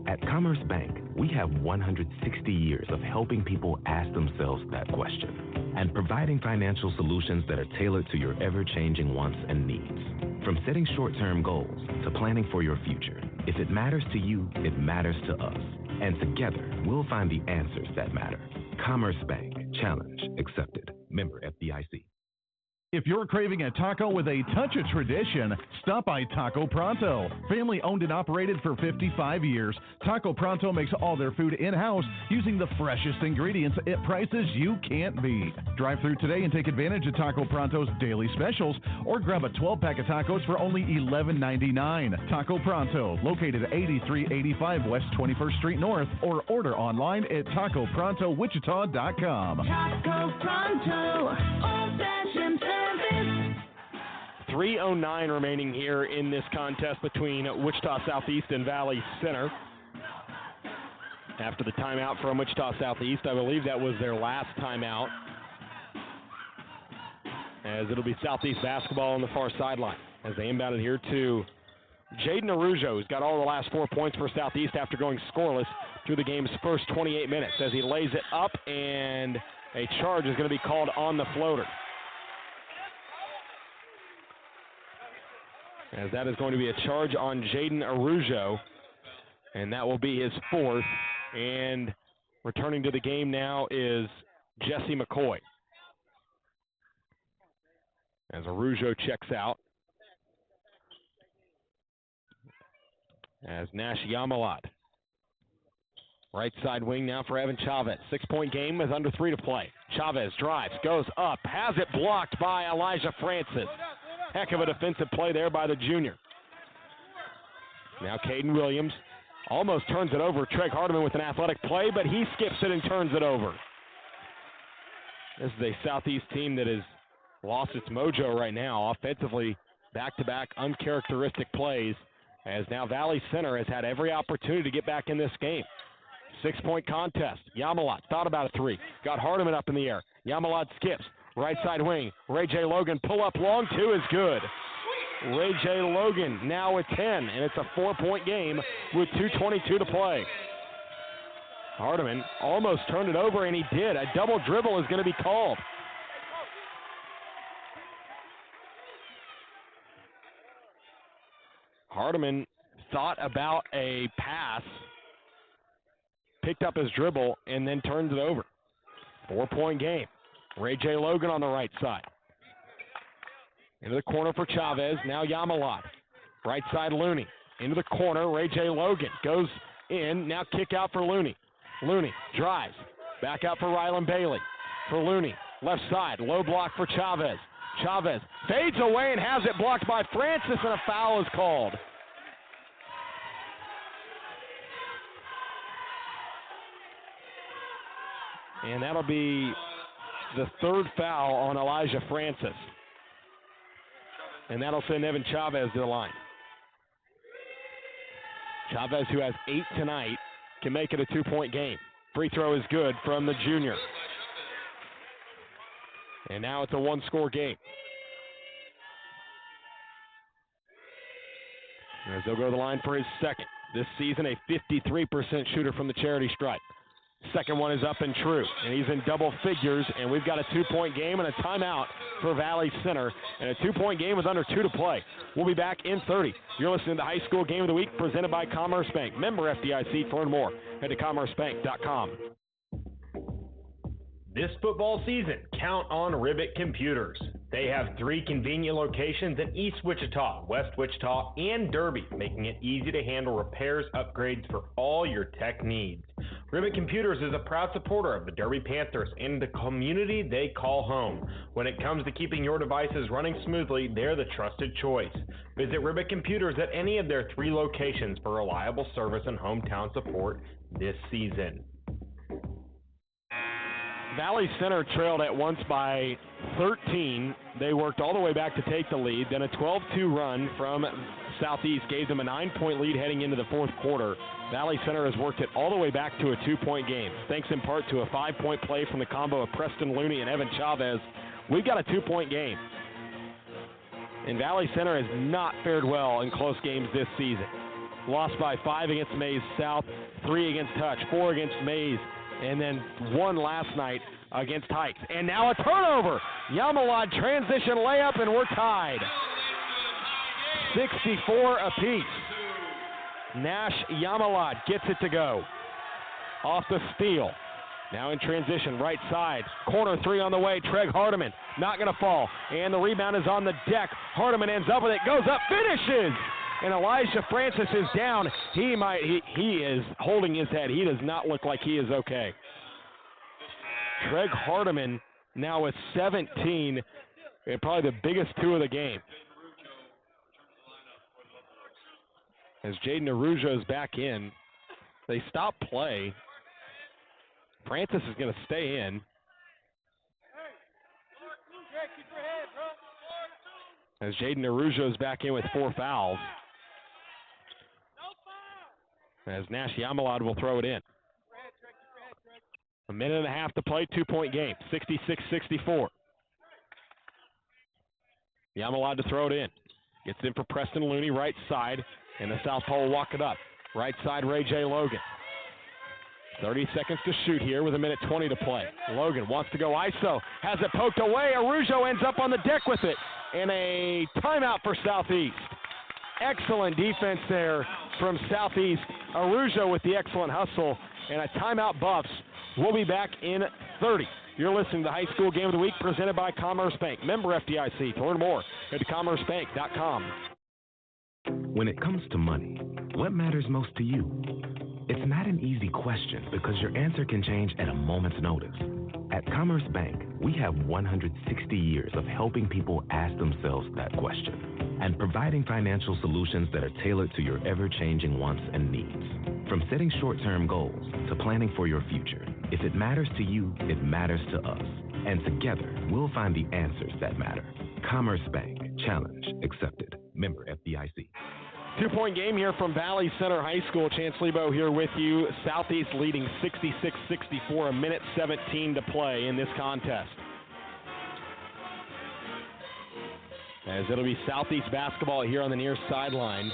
At Commerce Bank, we have 160 years of helping people ask themselves that question and providing financial solutions that are tailored to your ever-changing wants and needs. From setting short-term goals to planning for your future, if it matters to you, it matters to us. And together, we'll find the answers that matter. Commerce Bank. Challenge accepted. Member FDIC. If you're craving a taco with a touch of tradition, stop by Taco Pronto. Family owned and operated for 55 years, Taco Pronto makes all their food in-house using the freshest ingredients at prices you can't beat. Drive through today and take advantage of Taco Pronto's daily specials or grab a 12-pack of tacos for only $11.99. Taco Pronto, located at 8385 West 21st Street North, or order online at TacoProntoWichita.com. Taco Pronto, old-fashioned service. 3:09 remaining here in this contest between Wichita Southeast and Valley Center. After the timeout from Wichita Southeast, I believe that was their last timeout, as it'll be Southeast basketball on the far sideline as they inbound it here to Jaden Arujo, who's got all the last 4 points for Southeast after going scoreless through the game's first 28 minutes, as he lays it up, and a charge is going to be called on the floater. As that is going to be a charge on Jaden Arujo, and that will be his 4th. And returning to the game now is Jesse McCoy. As Arujo checks out. As Nash Yamalot. Right side wing now for Evan Chavez. 6-point game with under 3 to play. Chavez drives, goes up, has it blocked by Elijah Francis. Heck of a defensive play there by the junior. Now Caden Williams almost turns it over. Treg Hardiman with an athletic play, but he skips it and turns it over. This is a Southeast team that has lost its mojo right now. Offensively, back-to-back uncharacteristic plays, as now Valley Center has had every opportunity to get back in this game. 6-point contest. Yamalot thought about a 3. Got Hardiman up in the air. Yamalot skips. Right side wing. Ray J. Logan pull up long 2 is good. Ray J. Logan now with 10, and it's a 4-point game with 2:22 to play. Hardiman almost turned it over, and he did. A double dribble is going to be called. Hardiman thought about a pass, picked up his dribble, and then turned it over. 4-point game. Ray J. Logan on the right side. Into the corner for Chavez. Now Yamalot. Right side Looney. Into the corner. Ray J. Logan goes in. Now kick out for Looney. Looney drives. Back out for Rylan Bailey. For Looney. Left side. Low block for Chavez. Chavez fades away and has it blocked by Francis, and a foul is called. And that'll be the third foul on Elijah Francis. And that'll send Evan Chavez to the line. Chavez, who has 8 tonight, can make it a 2-point game. Free throw is good from the junior. And now it's a 1-score game. As they'll go to the line for his second. This season, a 53% shooter from the charity stripe. Second one is up and true, and he's in double figures, and we've got a 2-point game and a timeout for Valley Center, and a 2-point game with under 2 to play. We'll be back in 30. You're listening to the High School Game of the Week presented by Commerce Bank. Member FDIC. To learn more, head to commercebank.com. This football season, count on Ribbit Computers. They have 3 convenient locations in East Wichita, West Wichita, and Derby, making it easy to handle repairs, upgrades for all your tech needs. Ribbit Computers is a proud supporter of the Derby Panthers and the community they call home. When it comes to keeping your devices running smoothly, they're the trusted choice. Visit Ribbit Computers at any of their 3 locations for reliable service and hometown support this season. Valley Center trailed at once by 13. They worked all the way back to take the lead. Then a 12-2 run from Southeast gave them a 9-point lead heading into the fourth quarter. Valley Center has worked it all the way back to a 2-point game. Thanks in part to a 5-point play from the combo of Preston Looney and Evan Chavez. We've got a 2-point game. And Valley Center has not fared well in close games this season. Lost by 5 against Mays South, 3 against Touch, 4 against Mays, and then 1 last night against Heights. And now a turnover. Yamalad transition layup, and we're tied. 64 apiece. Nash Yamalad gets it to go. Off the steal. Now in transition, right side. Corner 3 on the way. Treg Hardiman not going to fall. And the rebound is on the deck. Hardiman ends up with it. Goes up, finishes. And Elijah Francis is down. He is holding his head. He does not look like he is okay. Treg Hardiman now with 17, and probably the biggest 2 of the game. As Jaden Arujo is back in, they stop play. Francis is going to stay in. As Jaden Arujo is back in with 4 fouls. As Nash Yamalad will throw it in. 1.5 minutes to play, 2-point game, 66-64. Yamalad to throw it in. Gets in for Preston Looney, right side, and the southpaw will walk it up. Right side, Ray J. Logan. 30 seconds to shoot here with 1:20 to play. Logan wants to go ISO, has it poked away. Arujo ends up on the deck with it, and a timeout for Southeast. Excellent defense there from Southeast. Arujo with the excellent hustle, and a timeout Buffs. We'll be back in 30. You're listening to the High School Game of the Week presented by Commerce Bank. Member FDIC. To learn more, head to commercebank.com. When it comes to money, what matters most to you? It's not an easy question because your answer can change at a moment's notice. At Commerce Bank, we have 160 years of helping people ask themselves that question and providing financial solutions that are tailored to your ever-changing wants and needs. From setting short-term goals to planning for your future, if it matters to you, it matters to us. And together, we'll find the answers that matter. Commerce Bank. Challenge accepted. Member FDIC. 2-point game here from Valley Center High School. Chance Lebo here with you. Southeast leading 66-64, 1:17 to play in this contest. As it'll be Southeast basketball here on the near sideline.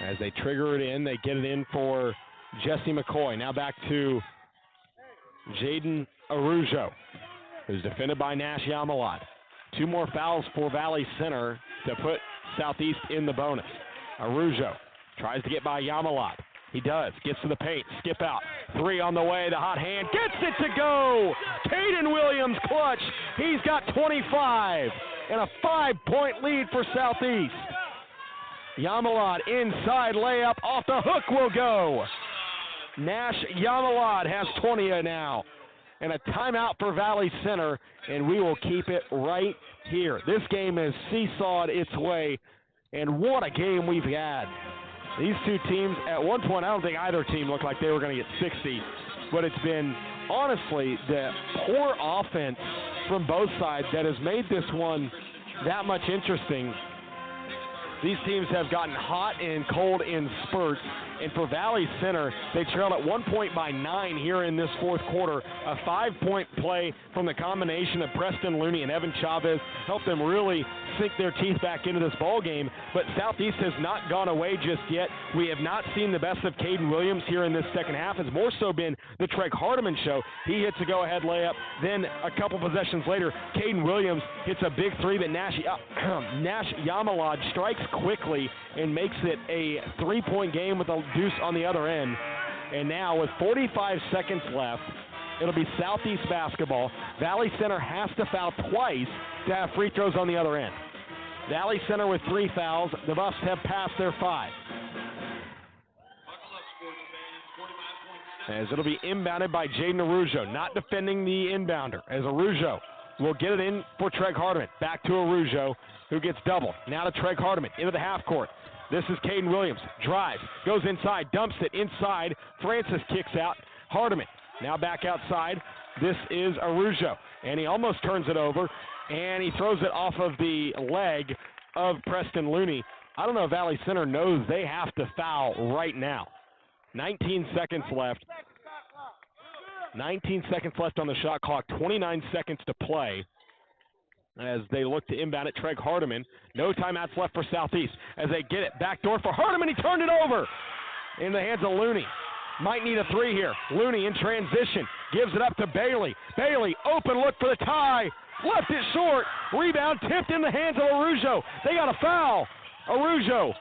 As they trigger it in, they get it in for Jesse McCoy. Now back to Jaden Arujo, who's defended by Nash Yamalad. 2 more fouls for Valley Center to put Southeast in the bonus. Arujo tries to get by Yamalad. He does. Gets to the paint. Skip out. 3 on the way. The hot hand. Gets it to go. Caden Williams clutch. He's got 25. And a 5-point lead for Southeast. Yamalad inside layup. Off the hook will go. Nash Yamalad has 20 now. And a timeout for Valley Center, and we will keep it right here. This game has seesawed its way, and what a game we've had. These two teams, at one point, I don't think either team looked like they were going to get 60, but it's been, honestly, the poor offense from both sides that has made this one that much interesting. These teams have gotten hot and cold in spurts, and for Valley Center, they trailed at 1 point by 9 here in this fourth quarter. A 5-point play from the combination of Preston Looney and Evan Chavez helped them really sink their teeth back into this ball game. But Southeast has not gone away just yet. We have not seen the best of Caden Williams here in this second half. It's more so been the Treg Hardiman show. He hits a go-ahead layup. Then a couple possessions later, Caden Williams hits a big three that Nash Yamalad strikes quickly and makes it a 3-point game with a deuce on the other end. And now with 45 seconds left, it'll be Southeast basketball. Valley Center has to foul twice to have free throws on the other end. Valley Center with 3 fouls. The Buffs have passed their 5. As it'll be inbounded by Jaden Arujo, not defending the inbounder, as Arujo will get it in for Treg Hardiman. Back to Arujo, who gets doubled. Now to Treg Hardiman, into the half court. This is Caden Williams. Drives, goes inside, dumps it inside. Francis kicks out. Hardiman now back outside. This is Arujo, and he almost turns it over, and he throws it off of the leg of Preston Looney. I don't know if Valley Center knows they have to foul right now. 19 seconds left. 19 seconds left on the shot clock, 29 seconds to play as they look to inbound it. Treg Hardiman. No timeouts left for Southeast as they get it. Backdoor for Hardiman. He turned it over in the hands of Looney. Might need a 3 here. Looney in transition. Gives it up to Bailey. Bailey, open look for the tie. Left it short. Rebound tipped in the hands of Arujo. They got a foul. Arujo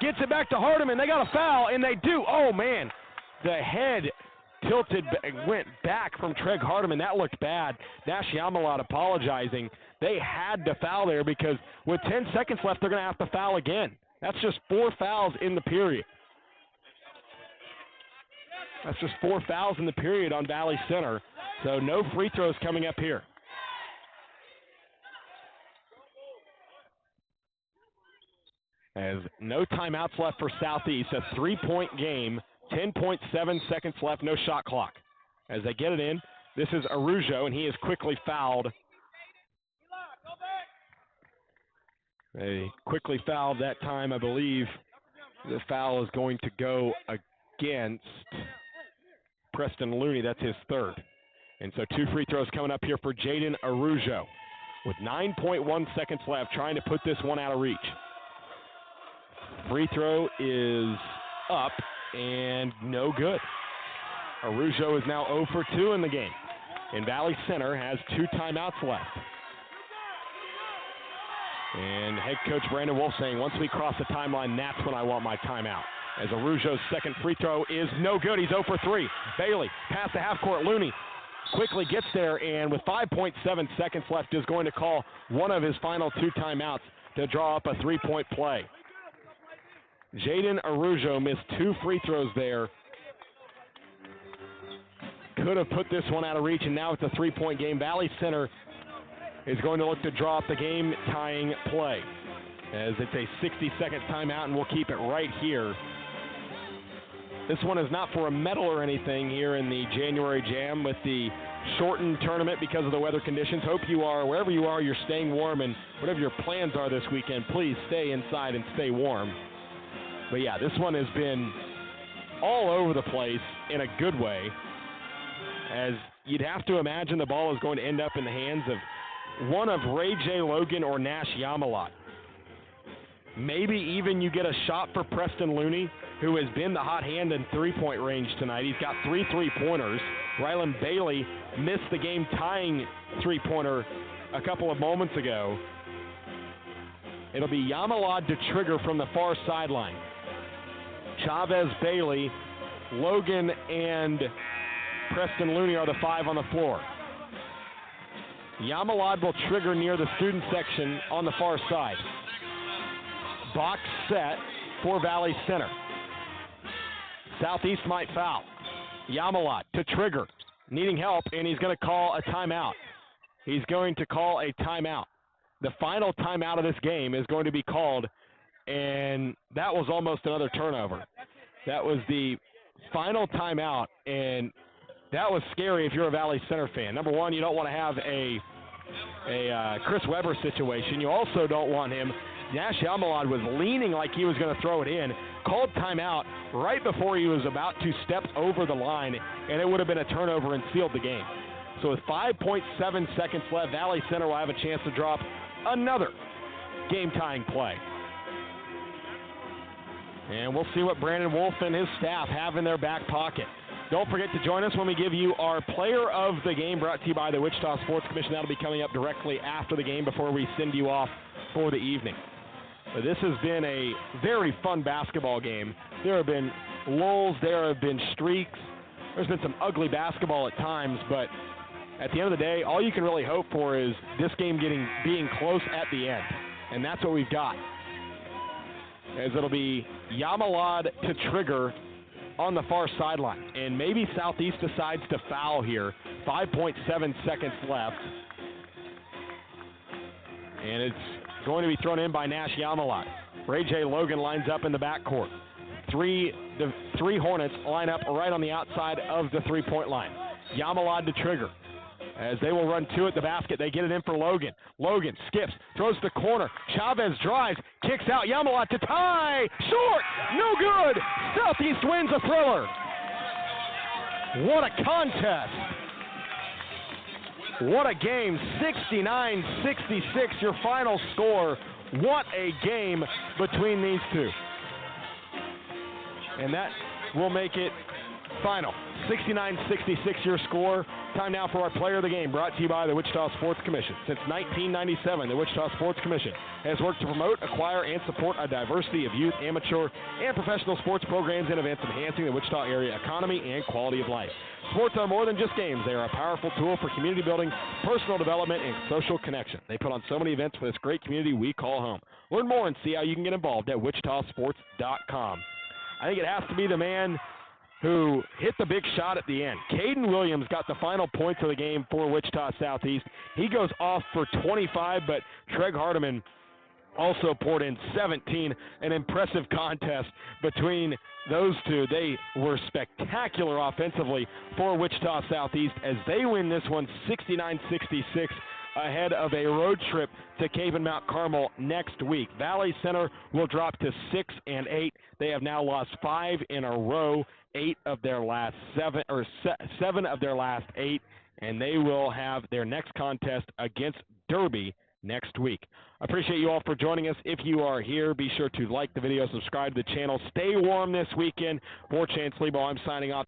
gets it back to Hardiman. They got a foul, and they do. Oh, man. The head tilted, went back from Treg Hardiman. That looked bad. Nash Yamalad apologizing. They had to foul there because with 10 seconds left, they're going to have to foul again. That's just 4 fouls in the period. That's just 4 fouls in the period on Valley Center. So no free throws coming up here. As no timeouts left for Southeast, a 3-point game, 10.7 seconds left, no shot clock. As they get it in, this is Arujo, and he is quickly fouled. They quickly fouled that time, I believe. The foul is going to go against Preston Looney. That's his 3rd. And so 2 free throws coming up here for Jaden Arujo with 9.1 seconds left, trying to put this one out of reach. Free throw is up and no good. Arujo is now 0 for 2 in the game. And Valley Center has 2 timeouts left. And head coach Brandon Wolf saying, once we cross the timeline, that's when I want my timeout. As Arujo's second free throw is no good. He's 0 for 3. Bailey, pass the half court. Looney quickly gets there, and with 5.7 seconds left is going to call one of his final 2 timeouts to draw up a 3-point play. Jaden Arujo missed 2 free throws there. Could have put this one out of reach, and now it's a 3-point game. Valley Center is going to look to draw up the game-tying play, as it's a 60-second timeout, and we'll keep it right here. This one is not for a medal or anything here in the January Jam with the shortened tournament because of the weather conditions. Hope you are, wherever you are, you're staying warm, and whatever your plans are this weekend, please stay inside and stay warm. But yeah, this one has been all over the place in a good way, as you'd have to imagine the ball is going to end up in the hands of one of Ray J. Logan or Nash Yamalad. Maybe even you get a shot for Preston Looney, who has been the hot hand in 3-point range tonight. He's got 3 3-pointers. Rylan Bailey missed the game-tying 3-pointer a couple of moments ago. It'll be Yamalad to trigger from the far sideline. Chavez, Bailey, Logan, and Preston Looney are the 5 on the floor. Yamalad will trigger near the student section on the far side. Box set for Valley Center. Southeast might foul. Yamalot to trigger, needing help, and he's going to call a timeout. He's going to call a timeout. The final timeout of this game is going to be called, and that was almost another turnover. That was the final timeout, and that was scary if you're a Valley Center fan. Number one, you don't want to have a Chris Webber situation. You also don't want him. Nash Yamalad was leaning like he was going to throw it in, called timeout right before he was about to step over the line, and it would have been a turnover and sealed the game. So with 5.7 seconds left, Valley Center will have a chance to drop another game-tying play. And we'll see what Brandon Wolf and his staff have in their back pocket. Don't forget to join us when we give you our player of the game, brought to you by the Wichita Sports Commission. That'll be coming up directly after the game before we send you off for the evening. But this has been a very fun basketball game. There have been lulls, there have been streaks. There's been some ugly basketball at times, but at the end of the day, all you can really hope for is this game being close at the end. And that's what we've got. As it'll be Yamalad to trigger on the far sideline. And maybe Southeast decides to foul here. 5.7 seconds left. And it's going to be thrown in by Nash Yamalad. Ray J. Logan lines up in the backcourt. The three Hornets line up right on the outside of the three-point line. Yamalad to trigger. As they will run two at the basket, they get it in for Logan. Logan skips, throws to the corner. Chavez drives, kicks out. Yamalad to tie. Short, no good. Southeast wins a thriller. What a contest. What a game. 69-66, your final score. What a game between these two. And that will make it final. 69-66 your score. Time now for our player of the game, brought to you by the Wichita Sports Commission. Since 1997, the Wichita Sports Commission has worked to promote, acquire, and support a diversity of youth, amateur, and professional sports programs and events enhancing the Wichita area economy and quality of life. Sports are more than just games. They are a powerful tool for community building, personal development, and social connection. They put on so many events for this great community we call home. Learn more and see how you can get involved at wichitasports.com. I think it has to be the man who hit the big shot at the end. Caden Williams got the final points of the game for Wichita Southeast. He goes off for 25, but Treg Hardiman also poured in 17. An impressive contest between those two. They were spectacular offensively for Wichita Southeast as they win this one 69-66 ahead of a road trip to Cave and Mount Carmel next week. Valley Center will drop to 6-8. They have now lost 5 in a row. 7 of their last 8, and they will have their next contest against Derby next week. I appreciate you all for joining us. If you are here, be sure to like the video, subscribe to the channel. Stay warm this weekend. For Chance Lebo, I'm signing off.